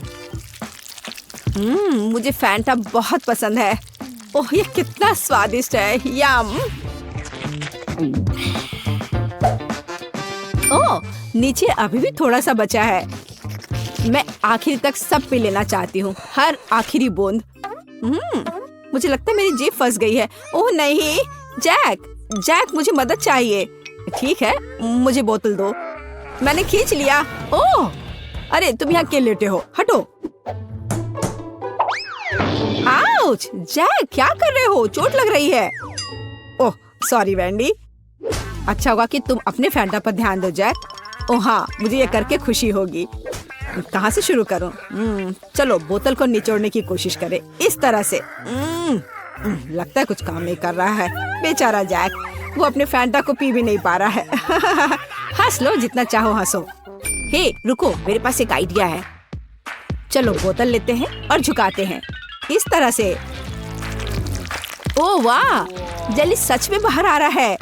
मुझे फैंटा बहुत पसंद है। ओह, ये कितना स्वादिष्ट है। यम। ओह, नीचे अभी भी थोड़ा सा बचा है। मैं आखिर तक सब पी लेना चाहती हूँ, हर आखिरी बूंद। मुझे लगता है मेरी जीभ फंस गई है। ओह नहीं, जैक मुझे मदद चाहिए। ठीक है, मुझे बोतल दो। मैंने खींच लिया। ओह, अरे तुम यहाँ क्यों लेटे हो? हटो। आउच, जैक क्या कर रहे हो? चोट लग रही है। Oh sorry Vendée. अच्छा होगा कि तुम अपने फैंटा पर ध्यान दो जैक। ओह हाँ, मुझे ये करके खुशी होगी। कहाँ से शुरू करूं? चलो बोतल को निचोड़ने की कोशिश करें, इस तरह से। लगता है कुछ काम नहीं कर रहा है। बेचारा जैक, वो अपने फैंटा को पी भी नहीं पा रहा है। हंस लो जितना चाहो हंसो। हे रुको, मेरे पास एक आइडिया है। चलो बोतल लेते हैं और झुकाते हैं, इस तरह से। ओह वाह, जेली सच में बाहर आ रहा है।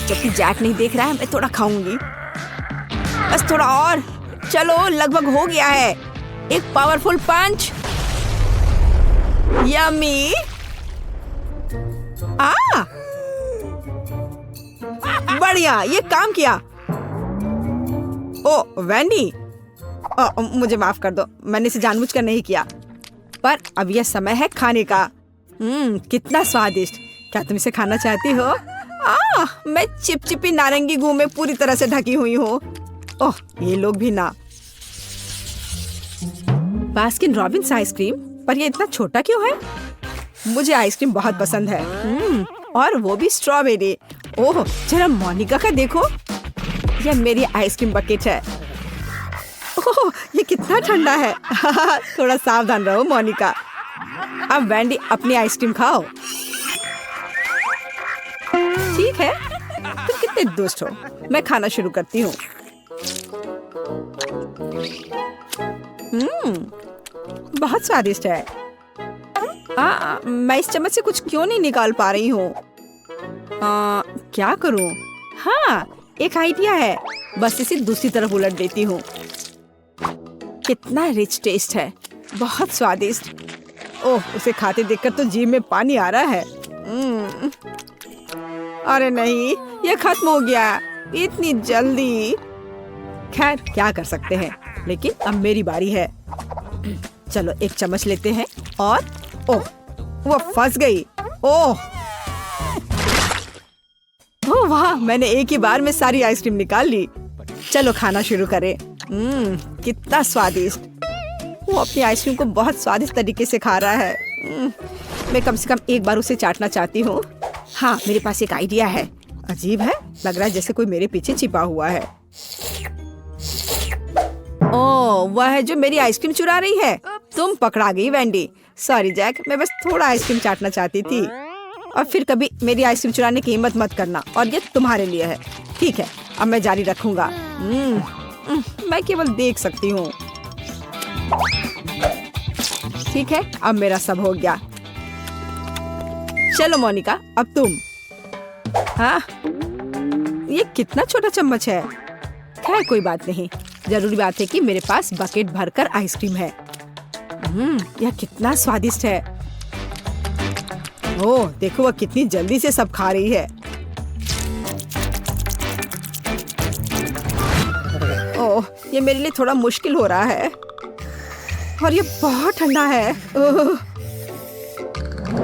जबकि जैक नहीं देख रहा है, मैं थोड़ा खाऊंगी। बस थोड़ा और। चलो लगभग हो गया है। एक पावरफुल पंच। यम्मी। बढ़िया, ये काम किया। ओ वैंडी, मुझे माफ कर दो, मैंने इसे जानबूझकर नहीं किया। पर अब यह समय है खाने का। कितना स्वादिष्ट। क्या तुम इसे खाना चाहती हो? मैं चिपचिपी नारंगी गू में पूरी तरह से ढकी हुई हूँ। ओह, ये लोग भी ना। बास्किन रॉबिन्स आइसक्रीम, पर ये इतना छोटा क्यों है? मुझे आइसक्रीम बहुत पसंद है। और वो भी स्ट्रॉबेरी। ओह, जरा मोनिका का देखो, यह मेरी आइसक्रीम बकेट है। ओह, ये कितना ठंडा है। थोड़ा सावधान रहो मोनिका। अब वैंडी अपनी आइसक्रीम खाओ। ठीक है, तुम कितने दुष्ट हो। मैं खाना शुरू करती हूँ। बहुत स्वादिष्ट है। मैं इस चम्मच से कुछ क्यों नहीं निकाल पा रही हूँ? क्या करूँ? हाँ, एक आइडिया है। बस इसे दूसरी तरफ उलट देती हूँ। कितना रिच टेस्ट है, बहुत स्वादिष्ट। ओह, उसे खाते देखकर तो जीभ में पानी आ रहा है। अरे नहीं, ये खत्म हो गया इतनी जल्दी। खैर क्या कर सकते हैं, लेकिन अब मेरी बारी है। चलो एक चम्मच लेते हैं और ओह, वो फंस गई। ओह वाह, मैंने एक ही बार में सारी आइसक्रीम निकाल ली। चलो खाना शुरू करें। कितना स्वादिष्ट। वो अपनी आइसक्रीम को बहुत स्वादिष्ट तरीके से खा रहा है। मैं कम से कम एक बार उसे चाटना चाहती हूँ। हाँ, मेरे पास एक आइडिया है। अजीब है, लग रहा है जैसे कोई मेरे पीछे छिपा हुआ है। ओह, वह है जो मेरी आइसक्रीम चुरा रही है। तुम पकड़ा गई वैंडी। सॉरी जैक, मैं बस थोड़ा आइसक्रीम चाटना चाहती थी। और फिर कभी मेरी आइसक्रीम चुराने की हिम्मत मत करना, और ये तुम्हारे लिए है। ठीक है, अब मैं जारी रखूंगा। मैं केवल देख सकती हूँ। ठीक है, अब मेरा सब हो गया। चलो मोनिका, अब तुम। हाँ, ये कितना छोटा चम्मच है। खैर कोई बात नहीं, जरूरी बात है कि मेरे पास बकेट भरकर आइसक्रीम है। यह कितना स्वादिष्ट है। ओह, देखो वह कितनी जल्दी से सब खा रही है। ओह, ये मेरे लिए थोड़ा मुश्किल हो रहा है और ये बहुत ठंडा है। ओह,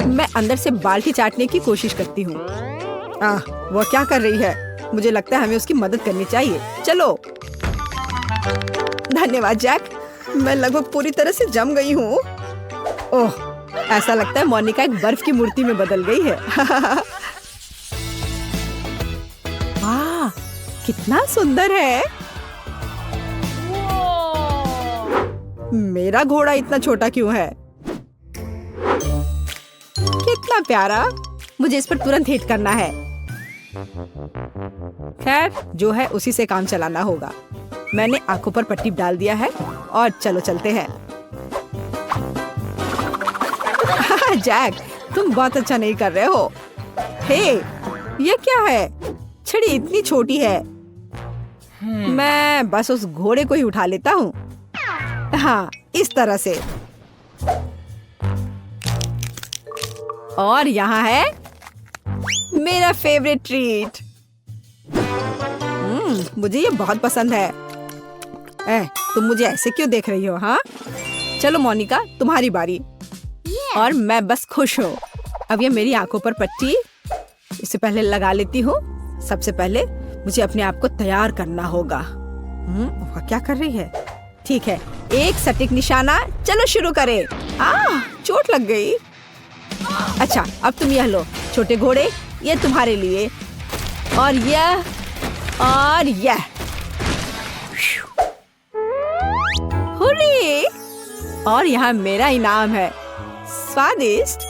मैं अंदर से बाल्टी चाटने की कोशिश करती हूँ। वह क्या कर रही है? मुझे लगता है हमें उसकी मदद करनी चाहिए। चलो। धन्यवाद जैक, मैं लगभग पूरी तरह से जम गई हूँ। ओह, ऐसा लगता है मोनिका एक बर्फ की मूर्ति में बदल गई है। वाह, कितना सुंदर है। मेरा घोड़ा इतना छोटा क्यों है? कितना प्यारा। मुझे इस पर तुरंत हिट करना है। खैर, जो है उसी से काम चलाना होगा। मैंने आंखों पर पट्टी डाल दिया है और चलो चलते हैं। जैक, तुम बहुत अच्छा नहीं कर रहे हो। हे, ये क्या है? छड़ी इतनी छोटी है। मैं बस उस घोड़े को ही उठा लेता हूँ। हाँ, इस तरह से। और यहाँ है मेरा फेवरेट ट्रीट। मुझे ये बहुत पसंद है। तुम मुझे ऐसे क्यों देख रही हो? हाँ, चलो मोनिका, तुम्हारी बारी। और मैं बस खुश हूँ। अब ये मेरी आंखों पर पट्टी इससे पहले लगा लेती हूँ। सबसे पहले मुझे अपने आप को तैयार करना होगा। वह क्या कर रही है? ठीक है, एक सटीक निशाना। चलो शुरू करें। चोट लग गई। अच्छा, अब तुम यह लो छोटे घोड़े, ये तुम्हारे लिए। और यह और यह। हुर्रे! और यहाँ मेरा इनाम है। स्वादिष्ट,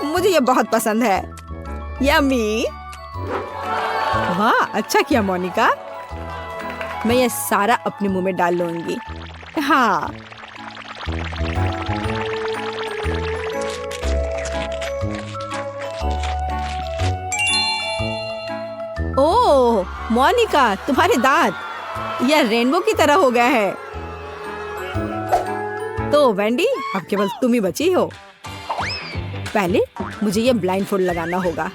मुझे ये बहुत पसंद है। यम्मी। वाह, अच्छा किया मोनिका। मैं ये सारा अपने मुंह में डाल लूंगी। हाँ, ओह मोनिका, तुम्हारे दांत यह रेनबो की तरह हो गया है। तो वेंडी, अब केवल तुम ही बची हो। पहले मुझे ये ब्लाइंडफोल्ड लगाना होगा।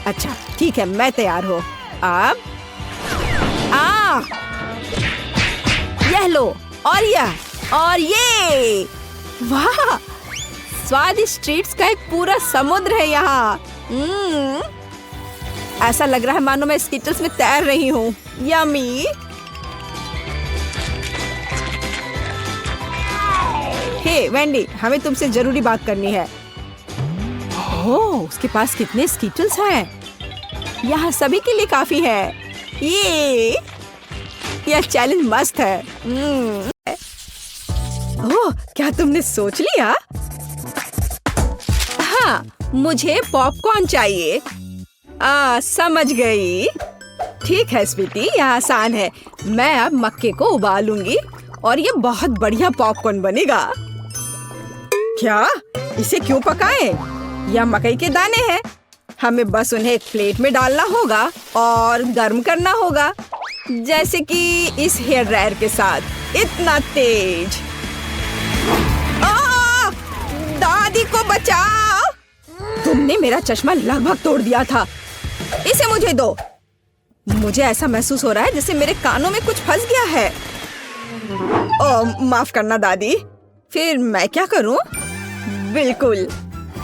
अच्छा, ठीक है, मैं तैयार हूँ। अब यह लो और यह और ये। वाह, स्वादिष्ट ट्रीट्स का एक पूरा समुद्र है यहाँ। ऐसा लग रहा है मानो मैं स्कीटल्स में तैर रही हूँ। यम्मी। हे वेंडी, हमें तुमसे जरूरी बात करनी है। ओह, उसके पास कितने स्कीटल्स हैं। यहाँ सभी के लिए काफी है। यह चैलेंज मस्त है। ओह, क्या तुमने सोच लिया? हाँ, मुझे पॉपकॉर्न चाहिए। समझ गई। ठीक है स्वीटी, यह आसान है। मैं अब मक्के को उबालूंगी और ये बहुत बढ़िया पॉपकॉर्न बनेगा। क्या? इसे क्यों पकाएं? यह मकई के दाने हैं। हमें बस उन्हें एक प्लेट में डालना होगा और गर्म करना होगा, जैसे कि इस हेयर ड्रायर के साथ। इतना तेज। दादी को बचाओ! तुमने मेरा चश्मा लगभग तोड़ दिया था। इसे मुझे दो। मुझे ऐसा महसूस हो रहा है जैसे मेरे कानों में कुछ फंस गया है। माफ करना दादी। फिर मैं क्या करूं? बिल्कुल,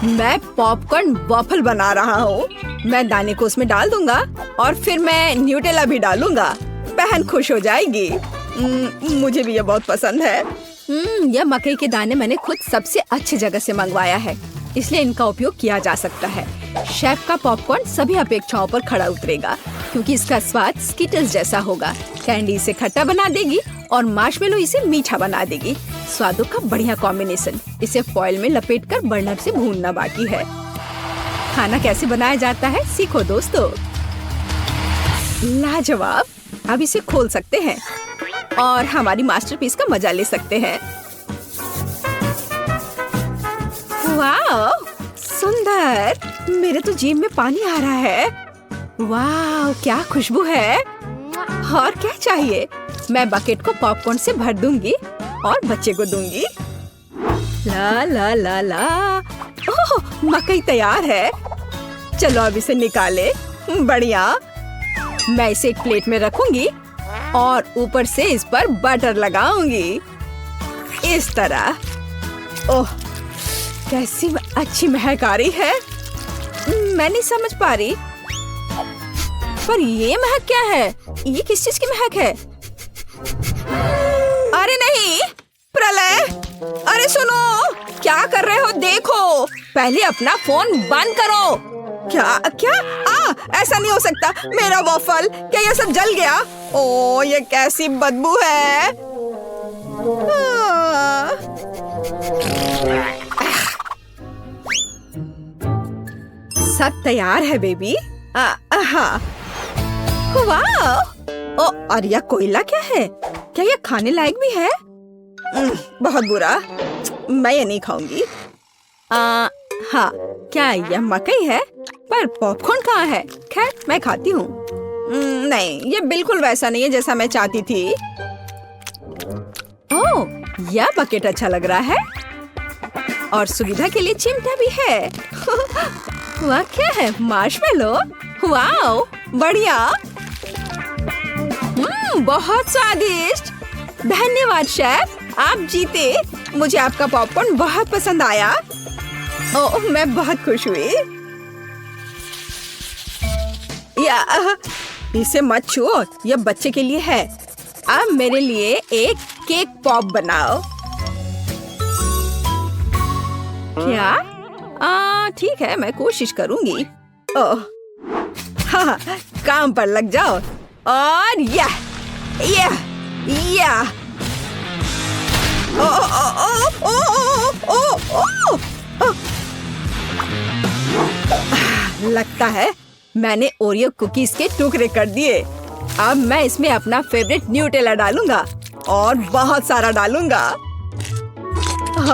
मैं पॉपकॉर्न वॉफल बना रहा हूँ। मैं दाने को उसमें डाल दूंगा और फिर मैं न्यूटेला भी डालूंगा। बहन खुश हो जाएगी। मुझे भी ये बहुत पसंद है। यह मकई के दाने मैंने खुद सबसे अच्छी जगह से मंगवाया है, इसलिए इनका उपयोग किया जा सकता है। शेफ का पॉपकॉर्न सभी अपेक्षाओं पर खड़ा उतरेगा, क्योंकि इसका स्वाद स्कीटल्स जैसा होगा। कैंडी इसे खट्टा बना देगी और मार्शमेलो इसे मीठा बना देगी। स्वादों का बढ़िया कॉम्बिनेशन। इसे फॉइल में लपेटकर बर्नर से भूनना बाकी है। खाना कैसे बनाया जाता है सीखो दोस्तों। लाजवाब। अब इसे खोल सकते हैं और हमारी मास्टरपीस का मजा ले सकते हैं। वाह, सुंदर। मेरे तो जीभ में पानी आ रहा है। वाह, क्या खुशबू है। और क्या चाहिए? मैं बकेट को पॉपकॉर्न से भर दूंगी और बच्चे को दूंगी। ला ला ला ला। ओह, मकई तैयार है। चलो अब इसे निकाले। बढ़िया। मैं इसे एक प्लेट में रखूंगी और ऊपर से इस पर बटर लगाऊंगी इस तरह। ओह, कैसी अच्छी महक आ रही है। मैं नहीं समझ पा रही, पर ये महक क्या है? ये किस चीज की महक है? अरे नहीं, प्रलय, अरे सुनो, क्या कर रहे हो? देखो, पहले अपना फोन बंद करो। क्या क्या? ऐसा नहीं हो सकता। मेरा वॉफल, क्या ये सब जल गया? ओ, ये कैसी बदबू है। सब तैयार है बेबी। वाह! ओ, और यह कोयला क्या है? क्या यह खाने लायक भी है? बहुत बुरा, मैं ये नहीं खाऊंगी। हाँ, क्या यह मकई है? पर पॉपकॉर्न कहाँ है? खैर, मैं खाती हूँ। नहीं, ये बिल्कुल वैसा नहीं है जैसा मैं चाहती थी। ओह, यह बकेट अच्छा लग रहा है और सुविधा के लिए चिमटा भी है। वह क्या है? मार्शमेलो? वाओ, बढ़िया। बहुत स्वादिष्ट। धन्यवाद शेफ, आप जीते। मुझे आपका पॉपकॉर्न बहुत पसंद आया। ओह, मैं बहुत खुश हुई। इसे मत छुओ, यह बच्चे के लिए है। अब मेरे लिए एक केक पॉप बनाओ। क्या? ठीक है, मैं कोशिश करूंगी। ओह, हाँ, काम पर लग जाओ। और यह ओ, ओ, ओ, ओ, ओ, ओ, ओ, ओ। लगता है मैंने ओरियो कुकीज के टुकड़े कर दिए। अब मैं इसमें अपना फेवरेट न्यूटेला डालूंगा और बहुत सारा डालूंगा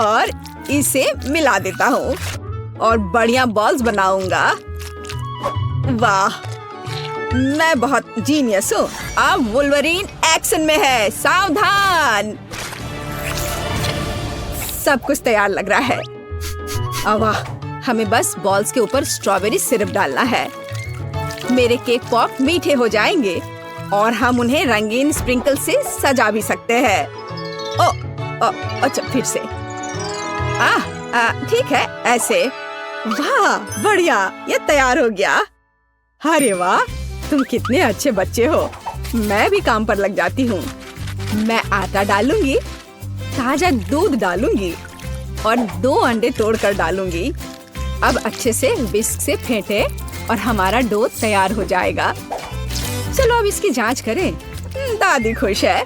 और इसे मिला देता हूँ और बढ़िया बॉल्स बनाऊंगा। वाह, मैं बहुत जीनियस हूँ। अब वुल्वरीन एक्शन में है, सावधान। सब कुछ तैयार लग रहा है। वाह, हमें बस बॉल्स के ऊपर स्ट्रॉबेरी सिरप डालना है। मेरे केक पॉप मीठे हो जाएंगे और हम उन्हें रंगीन स्प्रिंकल से सजा भी सकते हैं। अच्छा, फिर से। ठीक है, ऐसे। वाह, बढ़िया, ये तैयार हो गया। अरे वाह, तुम कितने अच्छे बच्चे हो। मैं भी काम पर लग जाती हूँ। मैं आटा डालूंगी, ताजा दूध डालूंगी और 2 अंडे तोड़कर डालूंगी। अब अच्छे से विस्क से फेंटे और हमारा डो तैयार हो जाएगा। चलो अब इसकी जांच करें। दादी खुश है।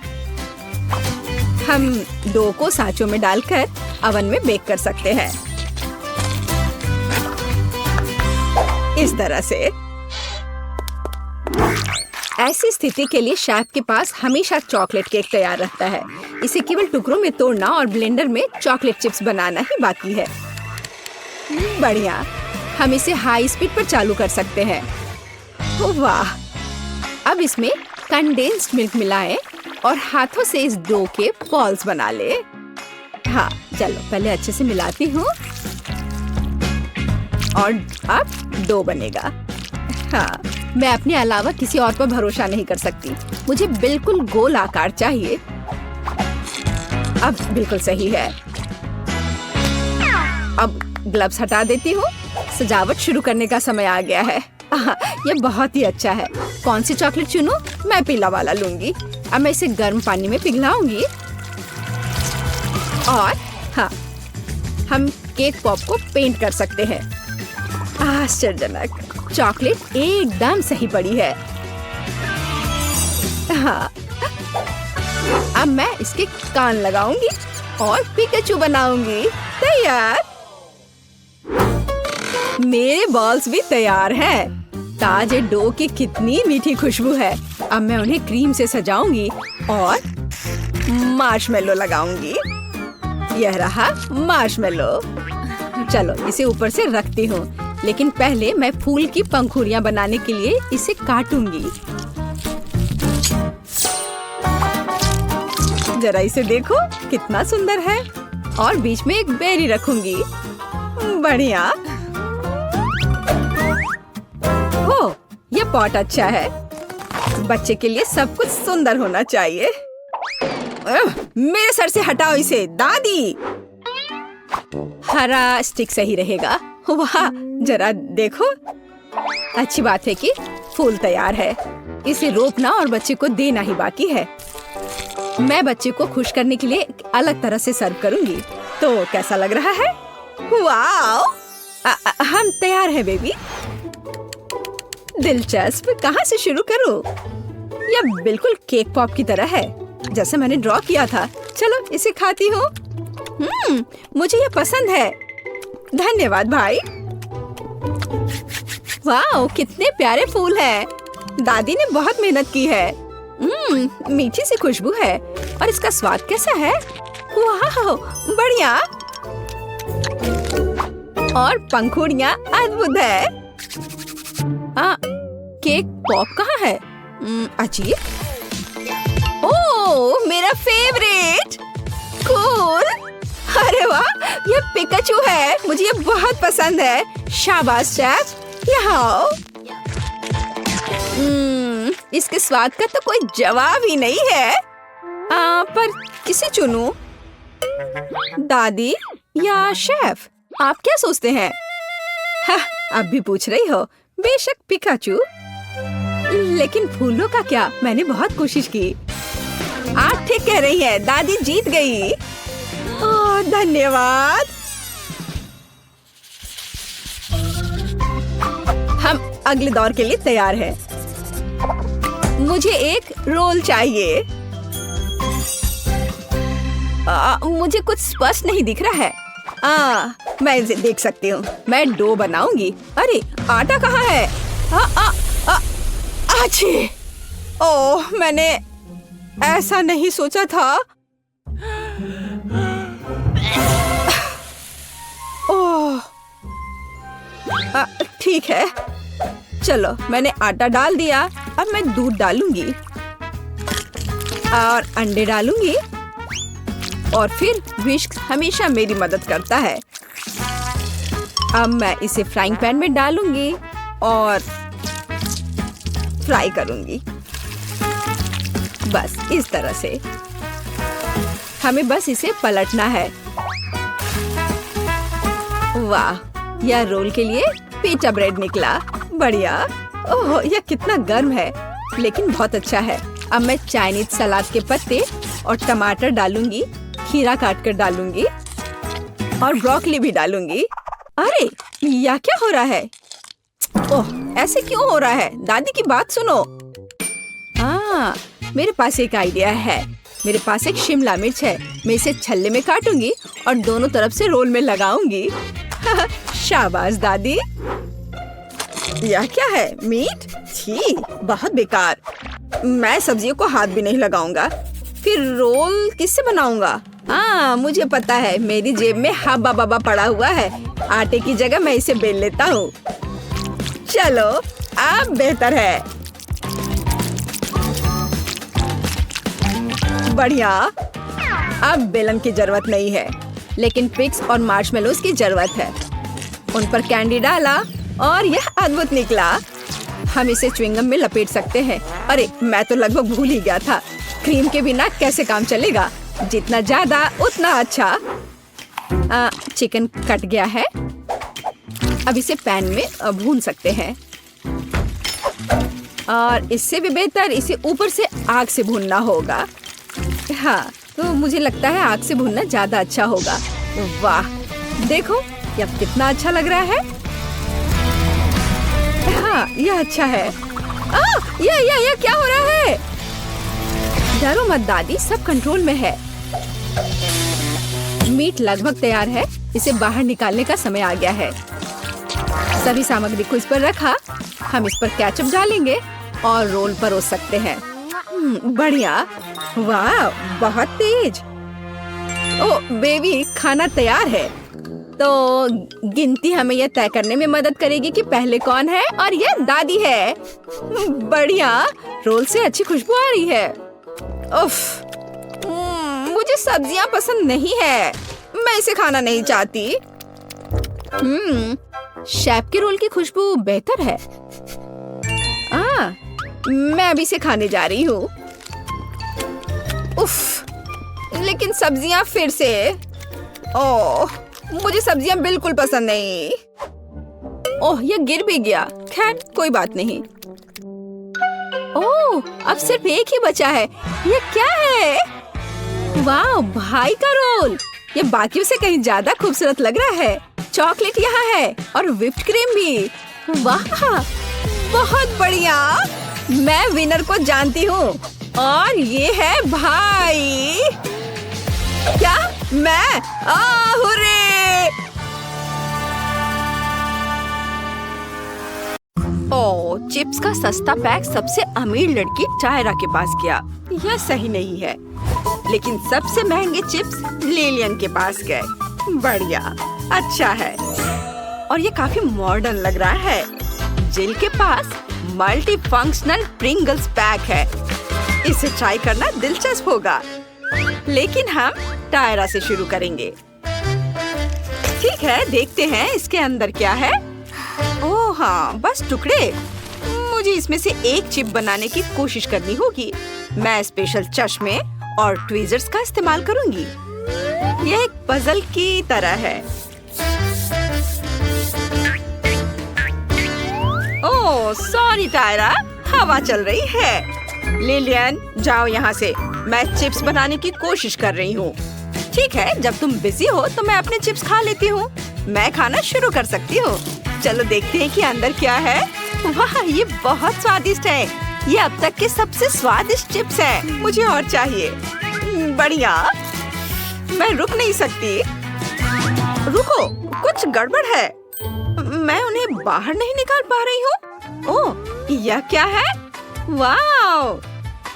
हम डो को सांचों में डालकर अवन में बेक कर सकते हैं इस तरह से। ऐसी स्थिति के लिए शेफ के पास हमेशा चॉकलेट केक तैयार रहता है। इसे केवल टुकड़ों में तोड़ना और ब्लेंडर में चॉकलेट चिप्स बनाना ही बाकी है। बढ़िया, हम इसे हाई स्पीड पर चालू कर सकते हैं। वाह, अब इसमें कंडेंस्ड मिल्क मिलाएं और हाथों से इस डो के बॉल्स बना ले। हाँ, चलो पहले अच्छे से मिलाती हूँ और अब डो बनेगा। हाँ, मैं अपने अलावा किसी और पर भरोसा नहीं कर सकती। मुझे बिल्कुल गोल आकार चाहिए। अब बिल्कुल सही है। अब ग्लव्स हटा देती हूँ। सजावट शुरू करने का समय आ गया है। ये बहुत ही अच्छा है। कौन सी चॉकलेट चुनूं? मैं पीला वाला लूंगी। अब मैं इसे गर्म पानी में पिघलाऊंगी और हाँ, हम केक पॉप को पेंट कर सकते हैं। आश्चर्यजनक, चॉकलेट एकदम सही पड़ी है। हाँ, अब मैं इसके कान लगाऊंगी और पिकाचू बनाऊंगी। तैयार। मेरे बॉल्स भी तैयार हैं। ताजे डो की कितनी मीठी खुशबू है। अब मैं उन्हें क्रीम से सजाऊंगी और मार्शमेलो लगाऊंगी। यह रहा मार्शमेलो। चलो इसे ऊपर से रखती हूँ, लेकिन पहले मैं फूल की पंखुड़ियाँ बनाने के लिए इसे काटूंगी। जरा इसे देखो, कितना सुंदर है। और बीच में एक बेरी रखूंगी। बढ़िया। ओह, ये पॉट अच्छा है। बच्चे के लिए सब कुछ सुंदर होना चाहिए। मेरे सर से हटाओ इसे दादी। हरा स्टिक सही रहेगा। वाह, जरा देखो। अच्छी बात है कि फूल तैयार है। इसे रोपना और बच्चे को देना ही बाकी है। मैं बच्चे को खुश करने के लिए एक अलग तरह से सर्व करूंगी। तो कैसा लग रहा है? वाओ! हम तैयार हैं बेबी। दिलचस्प। कहाँ से शुरू करूं? यह बिल्कुल केक पॉप की तरह है, जैसे मैंने ड्रॉ किया था। चलो इसे खाती हूँ। मुझे यह पसंद है। धन्यवाद भाई। वाओ, कितने प्यारे फूल हैं। दादी ने बहुत मेहनत की है। मीठी सी खुशबू है। और इसका स्वाद कैसा है? वाह, बढ़िया। और पंखुड़ियाँ अद्भुत है। केक पॉप कहाँ है? अजीब। ओह, मेरा फेवरेट। कूल। अरे वाह, ये पिकाचू है। मुझे ये बहुत पसंद है। शाबाश शेफ, यहाँ आओ। इसके स्वाद का तो कोई जवाब ही नहीं है। पर किसे चुनूं? दादी या शेफ? आप क्या सोचते हैं? अब भी पूछ रही हो? बेशक पिकाचू। लेकिन फूलों का क्या? मैंने बहुत कोशिश की। आप ठीक कह रही हैं, दादी जीत गई। ओह, धन्यवाद। हम अगले दौर के लिए तैयार हैं। मुझे एक रोल चाहिए। मुझे कुछ स्पष्ट नहीं दिख रहा है। मैं इसे देख सकती हूँ। मैं डो बनाऊंगी। अरे, आटा कहाँ है? आछी! ओह, मैंने ऐसा नहीं सोचा था। ओह, ठीक है। चलो, मैंने आटा डाल दिया। अब मैं दूध डालूंगी और अंडे डालूंगी। और फिर विस्क हमेशा मेरी मदद करता है। अब मैं इसे फ्राइंग पैन में डालूंगी और फ्राई करूंगी। बस इस तरह से। हमें बस इसे पलटना है। वाह, यह रोल के लिए पिटा ब्रेड निकला। बढ़िया। ओह, यह कितना गर्म है, लेकिन बहुत अच्छा है। अब मैं चाइनीज सलाद के पत्ते और टमाटर डालूंगी। खीरा काट कर डालूंगी और ब्रोकली भी डालूंगी। अरे, यह क्या हो रहा है? ओह, ऐसे क्यों हो रहा है? दादी की बात सुनो। मेरे पास एक आइडिया है। मेरे पास एक शिमला मिर्च है। मैं इसे छल्ले में काटूंगी और दोनों तरफ से रोल में लगाऊंगी। शाबाश दादी। यह क्या है? मीट? छी, बहुत बेकार। मैं सब्जियों को हाथ भी नहीं लगाऊंगा। फिर रोल किससे बनाऊंगा? मुझे पता है। मेरी जेब में हब्बा बब्बा पड़ा हुआ है। आटे की जगह मैं इसे बेल लेता हूँ। चलो, अब बेहतर है। बढ़िया। अब बेलन की जरूरत नहीं है, लेकिन पिग्स और मार्शमेलोज की जरूरत है। उन पर कैंडी डाला और यह अद्भुत निकला। हम इसे च्युइंगम में लपेट सकते हैं। अरे, मैं तो लगभग भूल ही गया था। क्रीम के बिना कैसे काम चलेगा? जितना ज्यादा उतना अच्छा। चिकन कट गया है। अब इसे पैन में भून सकते हैं। और इससे भी बेहतर इसे ऊपर से आग से भूनना होगा। हाँ, तो मुझे लगता है आग से भूनना ज्यादा अच्छा होगा। वाह, देखो यह कितना अच्छा लग रहा है। हाँ, यह अच्छा है। यह क्या हो रहा है? डरो मत दादी, सब कंट्रोल में है। मीट लगभग तैयार है। इसे बाहर निकालने का समय आ गया है। सभी सामग्री को इस पर रखा। हम इस पर केचप डालेंगे और रोल परोस सकते हैं। बढ़िया। वाह, बहुत तेज। ओह बेबी, खाना तैयार है। तो गिनती हमें यह तय करने में मदद करेगी कि पहले कौन है, और यह दादी है। बढ़िया। रोल से अच्छी खुशबू आ रही है। उफ, मुझे सब्जियां पसंद नहीं है। मैं इसे खाना नहीं चाहती। शेफ के रोल की खुशबू बेहतर है। मैं अभी इसे खाने जा रही हूँ। उफ, लेकिन सब्जियां फिर से। ओह, मुझे सब्जियां बिल्कुल पसंद नहीं। ओह, ये गिर भी गया। खैर, कोई बात नहीं। ओह, अब सिर्फ एक ही बचा है। ये क्या है? वाह, भाई का रोल। ये बाकियों से कहीं ज्यादा खूबसूरत लग रहा है। चॉकलेट यहाँ है और व्हिप्ड क्रीम भी। वाह, बहुत बढ़िया। मैं विनर को जानती हूँ और ये है भाई। क्या? मैं? हुर्रे! ओह, चिप्स का सस्ता पैक सबसे अमीर लड़की टायरा के पास गया। यह सही नहीं है। लेकिन सबसे महंगे चिप्स लिलियन के पास गए। बढ़िया, अच्छा है। और ये काफी मॉडर्न लग रहा है। जिल के पास मल्टी फंक्शनल प्रिंगल्स पैक है। इसे ट्राई करना दिलचस्प होगा। लेकिन हम टायरा से शुरू करेंगे। ठीक है, देखते हैं इसके अंदर क्या है। ओह हाँ, बस टुकड़े। मुझे इसमें से एक चिप बनाने की कोशिश करनी होगी। मैं स्पेशल चश्मे और ट्वीजर्स का इस्तेमाल करूंगी। यह एक पजल की तरह है। ओह सॉरी टायरा, हवा चल रही है। लिलियन, जाओ यहाँ से। मैं चिप्स बनाने की कोशिश कर रही हूँ। ठीक है, जब तुम बिजी हो तो मैं अपने चिप्स खा लेती हूँ। मैं खाना शुरू कर सकती हूँ। चलो देखते हैं कि अंदर क्या है। वाह, ये बहुत स्वादिष्ट है। ये अब तक के सबसे स्वादिष्ट चिप्स है। मुझे और चाहिए। बढ़िया, मैं रुक नहीं सकती। रुको, कुछ गड़बड़ है। मैं उन्हें बाहर नहीं निकाल पा रही हूँ। ओह, यह क्या है? वाह,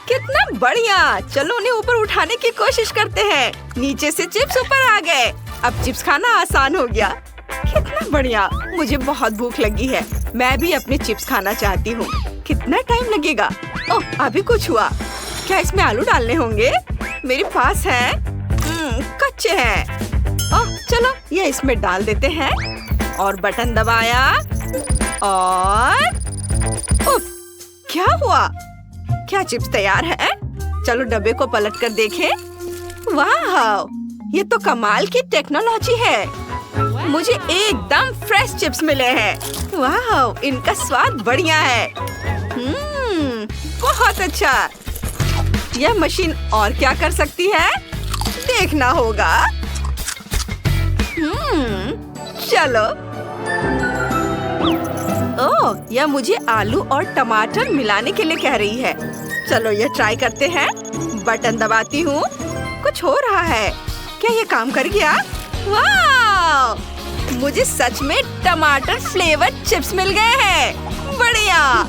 कितना बढ़िया। चलो उन्हें ऊपर उठाने की कोशिश करते हैं। नीचे से चिप्स ऊपर आ गए। अब चिप्स खाना आसान हो गया। कितना बढ़िया। मुझे बहुत भूख लगी है। मैं भी अपने चिप्स खाना चाहती हूँ। कितना टाइम लगेगा? ओह, अभी कुछ हुआ। क्या इसमें आलू डालने होंगे? मेरे पास है। कच्चे हैं। ओह, चलो ये इसमें डाल देते हैं और बटन दबाया और क्या हुआ? क्या चिप्स तैयार है? चलो डब्बे को पलट कर देखें। वाह, ये तो कमाल की टेक्नोलॉजी है। मुझे एकदम फ्रेश चिप्स मिले हैं। वाह, इनका स्वाद बढ़िया है। बहुत अच्छा। यह मशीन और क्या कर सकती है? देखना होगा। चलो। ओह, यह मुझे आलू और टमाटर मिलाने के लिए कह रही है। चलो ये ट्राई करते हैं। बटन दबाती हूँ। कुछ हो रहा है। क्या ये काम कर गया? वाह, मुझे सच में टमाटर फ्लेवर चिप्स मिल गए हैं। बढ़िया।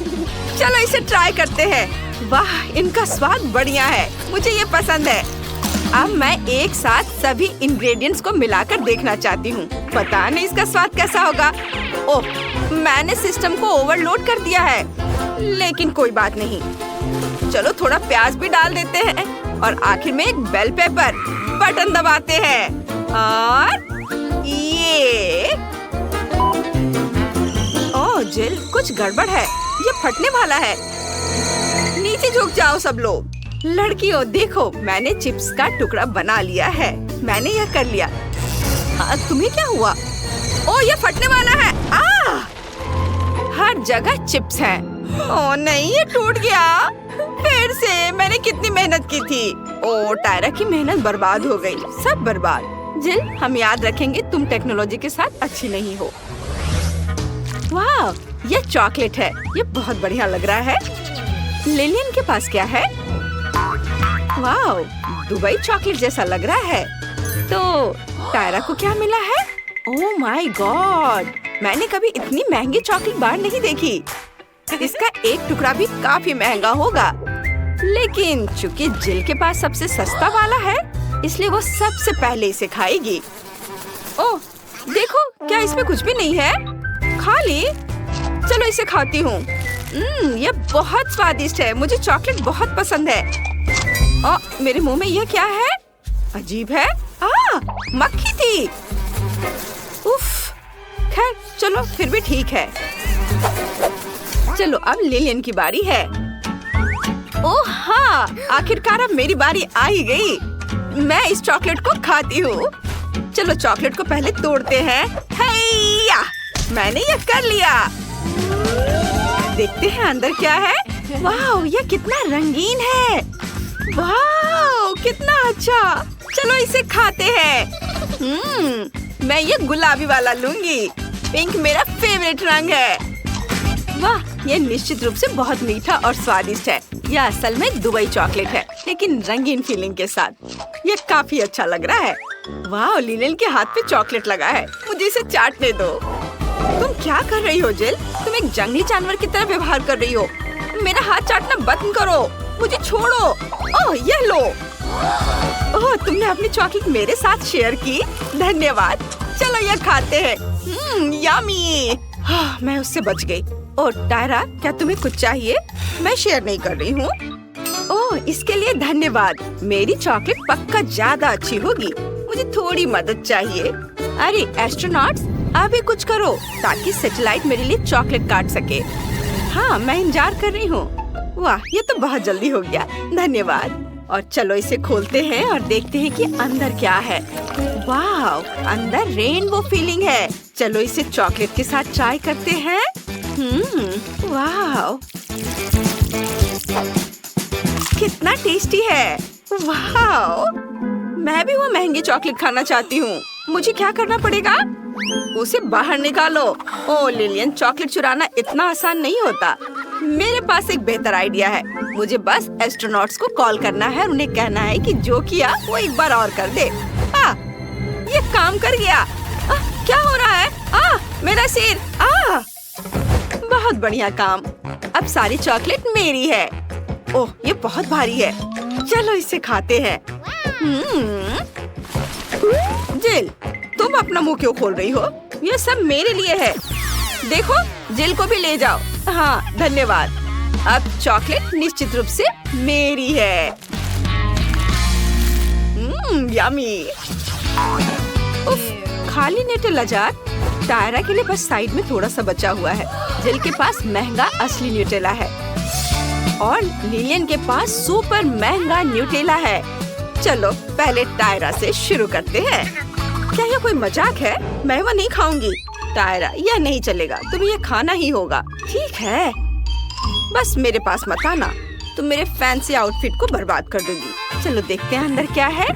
चलो इसे ट्राई करते हैं। वाह, इनका स्वाद बढ़िया है। मुझे ये पसंद है। अब मैं एक साथ सभी इंग्रेडिएंट्स को मिलाकर देखना चाहती हूँ। पता नहीं इसका स्वाद कैसा होगा। ओह, मैंने सिस्टम को ओवरलोड कर दिया है। लेकिन कोई बात नहीं। चलो थोड़ा प्याज भी डाल देते हैं और आखिर में एक बेल पेपर। बटन दबाते हैं और ये। ओह जिल, कुछ गड़बड़ है। ये फटने वाला है। नीचे झुक जाओ सब लोग। लड़कियों देखो, मैंने चिप्स का टुकड़ा बना लिया है। मैंने यह कर लिया। तुम्हें क्या हुआ? ओह, ये फटने वाला है। हर जगह चिप्स हैं। ओह नहीं, ये टूट गया। फिर से। मैंने कितनी मेहनत की थी। ओह, टायरा की मेहनत बर्बाद हो गई। सब बर्बाद। जिल, हम याद रखेंगे तुम टेक्नोलॉजी के साथ अच्छी नहीं हो। वाह, ये चॉकलेट है। ये बहुत बढ़िया लग रहा है। लिलियन के पास क्या है? वाह, दुबई चॉकलेट जैसा लग रहा है। तो टायरा को क्या मिला है? ओह माय गॉड, मैंने कभी इतनी महंगी चॉकलेट बार नहीं देखी। इसका एक टुकड़ा भी काफी महंगा होगा। लेकिन चूंकि जिल के पास सबसे सस्ता वाला है, इसलिए वो सबसे पहले इसे खाएगी। ओह देखो, क्या इसमें कुछ भी नहीं है? खाली। चलो इसे खाती हूँ। ये बहुत स्वादिष्ट है। मुझे चॉकलेट बहुत पसंद है। मेरे मुंह में यह क्या है? अजीब है। मक्खी थी। उफ, खैर चलो फिर भी ठीक है। चलो अब लिलियन की बारी है। ओह हाँ, आखिरकार अब मेरी बारी आ ही गई। मैं इस चॉकलेट को खाती हूँ। चलो चॉकलेट को पहले तोड़ते हैं। हैया, मैंने ये कर लिया। देखते हैं अंदर क्या है। वाह, ये कितना रंगीन है। वाह, कितना अच्छा। चलो इसे खाते हैं। मैं ये गुलाबी वाला लूंगी। पिंक मेरा फेवरेट रंग है। वाह, ये निश्चित रूप से बहुत मीठा और स्वादिष्ट है। यह असल में दुबई चॉकलेट है, लेकिन रंगीन फीलिंग के साथ। ये काफी अच्छा लग रहा है। वाह, लिलियन के हाथ पे चॉकलेट लगा है। मुझे इसे चाटने दो। तुम क्या कर रही हो जिल? तुम एक जंगली जानवर की तरह व्यवहार कर रही हो। मेरा हाथ चाटना बंद करो। मुझे छोड़ो। ओह, ये लो। ओह, तुमने अपनी चॉकलेट मेरे साथ शेयर की। धन्यवाद। चलो ये खाते हैं। यम्मी। मैं उससे बच गई। ओह टायरा, क्या तुम्हें कुछ चाहिए? मैं शेयर नहीं कर रही हूँ। ओह, इसके लिए धन्यवाद। मेरी चॉकलेट पक्का ज्यादा अच्छी होगी। मुझे थोड़ी मदद चाहिए। अरे एस्ट्रोनॉट्स, अभी कुछ करो ताकि सैटेलाइट मेरे लिए चॉकलेट काट सके। हाँ, मैं इंतजार कर रही हूँ। वाह, ये तो बहुत जल्दी हो गया। धन्यवाद। और चलो इसे खोलते हैं और देखते हैं कि अंदर क्या है। वाह, अंदर रेनबो फीलिंग है। चलो इसे चॉकलेट के साथ ट्राई करते हैं। वाह, कितना टेस्टी है। वाह, मैं भी वो महंगी चॉकलेट खाना चाहती हूँ। मुझे क्या करना पड़ेगा? उसे बाहर निकालो। ओह लिलियन, चॉकलेट चुराना इतना आसान नहीं होता। मेरे पास एक बेहतर आइडिया है। मुझे बस एस्ट्रोनॉट्स को कॉल करना है और उन्हें कहना है कि जो किया वो एक बार और कर दे। ये काम कर गया। क्या हो रहा है? मेरा सिर। बहुत बढ़िया काम। अब सारी चॉकलेट मेरी है। ओह, ये बहुत भारी है। चलो इसे खाते हैं। जिल, तुम अपना मुंह क्यों खोल रही हो? ये सब मेरे लिए है। देखो, जिल को भी ले जाओ। हाँ, धन्यवाद। अब चॉकलेट निश्चित रूप से मेरी है। यम्मी। उफ, खाली न्यूटेला जार। टायरा के लिए बस साइड में थोड़ा सा बचा हुआ है। जिल के पास महंगा असली न्यूटेला है और लिलियन के पास सुपर महंगा न्यूटेला है। चलो पहले टायरा से शुरू करते हैं। क्या ये कोई मजाक है? मैं वो नहीं खाऊंगी। टायरा, यह नहीं चलेगा। तुम्हें ये खाना ही होगा। ठीक है, बस मेरे पास मत आना। तुम मेरे फैंसी आउटफिट को बर्बाद कर दोगी। चलो देखते हैं अंदर क्या है।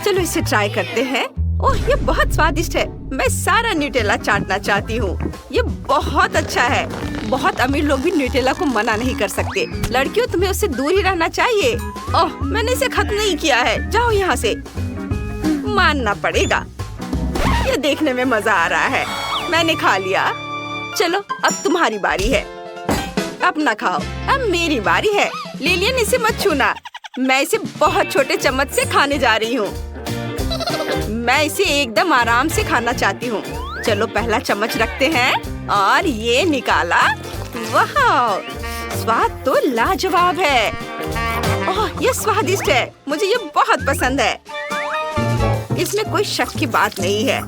चलो इसे ट्राई करते हैं। ओह, ये बहुत स्वादिष्ट है। मैं सारा न्यूटेला चाटना चाहती हूँ। ये बहुत अच्छा है। बहुत अमीर लोग भी न्यूटेला को मना नहीं कर सकते। लड़कियों, तुम्हें उससे दूर ही रहना चाहिए। ओह, मैंने इसे खत्म नहीं किया है। जाओ यहाँ से। मानना पड़ेगा, ये देखने में मजा आ रहा है। मैंने खा लिया। चलो अब तुम्हारी बारी है। अपना खाओ। अब मेरी बारी है। लिलियन, इसे मत छूना। मैं इसे बहुत छोटे चम्मच से खाने जा रही हूँ। मैं इसे एकदम आराम से खाना चाहती हूँ। चलो पहला चम्मच रखते हैं और ये निकाला। वाह, स्वाद तो लाजवाब है। ओह, ये स्वादिष्ट है। मुझे ये बहुत पसंद है। इसमें कोई शक की बात नहीं है।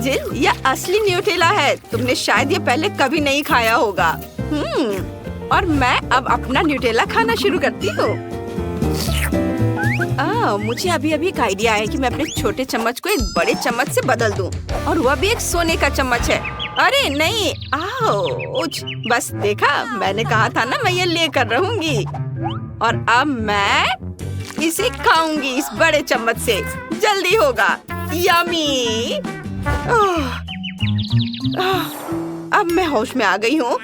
जिल, यह असली न्यूटेला है। तुमने शायद ये पहले कभी नहीं खाया होगा। और मैं अब अपना न्यूटेला खाना शुरू करती हूँ। मुझे अभी अभी एक आइडिया है कि मैं अपने छोटे चम्मच को एक बड़े चम्मच से बदल दूं, और वह भी एक सोने का चम्मच है। अरे नहीं, बस देखा, मैंने कहा था ना मैं ये लेकर रहूंगी। और अब मैं इसे खाऊंगी इस बड़े चम्मच से। जल्दी होगा। यम्मी। अब मैं होश में आ गई हूँ।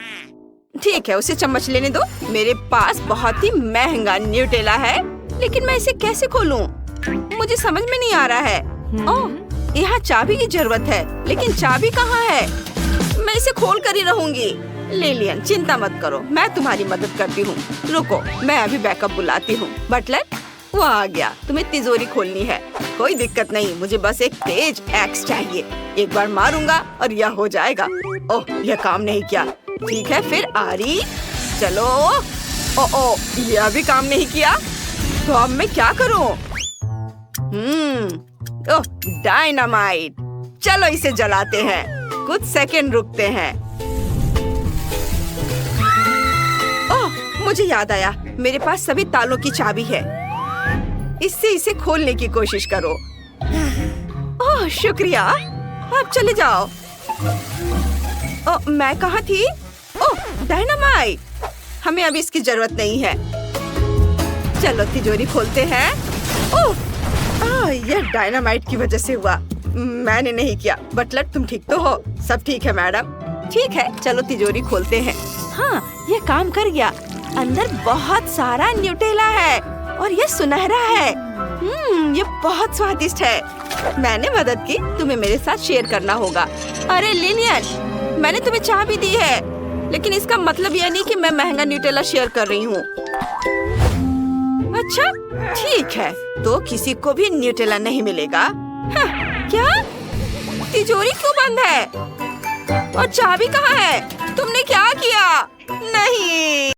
ठीक है, उसे चम्मच लेने दो। मेरे पास बहुत ही महंगा न्यूटेला है, लेकिन मैं इसे कैसे खोलूं? मुझे समझ में नहीं आ रहा है। ओह, यहाँ चाबी की जरूरत है, लेकिन चाबी कहाँ है? मैं इसे खोल कर ही रहूंगी। लिलियन, चिंता मत करो, मैं तुम्हारी मदद करती हूँ। रुको, मैं अभी बैकअप बुलाती हूँ। बटलर, वो आ गया। तुम्हें तिजोरी खोलनी है। कोई दिक्कत नहीं, मुझे बस एक तेज एक्स चाहिए। एक बार मारूंगा और यह हो जाएगा। ओह, यह काम नहीं किया। ठीक है, फिर आरी। चलो। ओ, यह भी काम नहीं किया। तो अब मैं क्या करूं? ओह, डायनामाइट। चलो इसे जलाते हैं। कुछ सेकंड रुकते हैं। ओह, मुझे याद आया, मेरे पास सभी तालों की चाबी है। इससे इसे खोलने की कोशिश करो। ओह, शुक्रिया। आप चले जाओ। ओह, मैं कहाँ थी? ओह, डायनामाइट। हमें अभी इसकी जरूरत नहीं है। चलो तिजोरी खोलते हैं। ओह, यह डायनामाइट की वजह से हुआ। मैंने नहीं किया। बटलर, तुम ठीक तो हो? सब ठीक है मैडम। ठीक है, चलो तिजोरी खोलते हैं। हाँ, ये काम कर गया। अंदर बहुत सारा न्यूटेला है और ये सुनहरा है। ये बहुत स्वादिष्ट है। मैंने मदद की, तुम्हें मेरे साथ शेयर करना होगा। अरे लिलियन, मैंने तुम्हें चाह भी दी है, लेकिन इसका मतलब यह नहीं कि मैं महंगा न्यूटेला शेयर कर रही हूँ। अच्छा, ठीक है, तो किसी को भी न्यूटेला नहीं मिलेगा। हाँ, क्या? तिजोरी क्यों बंद है? और चाबी कहाँ है? तुमने क्या किया? नहीं।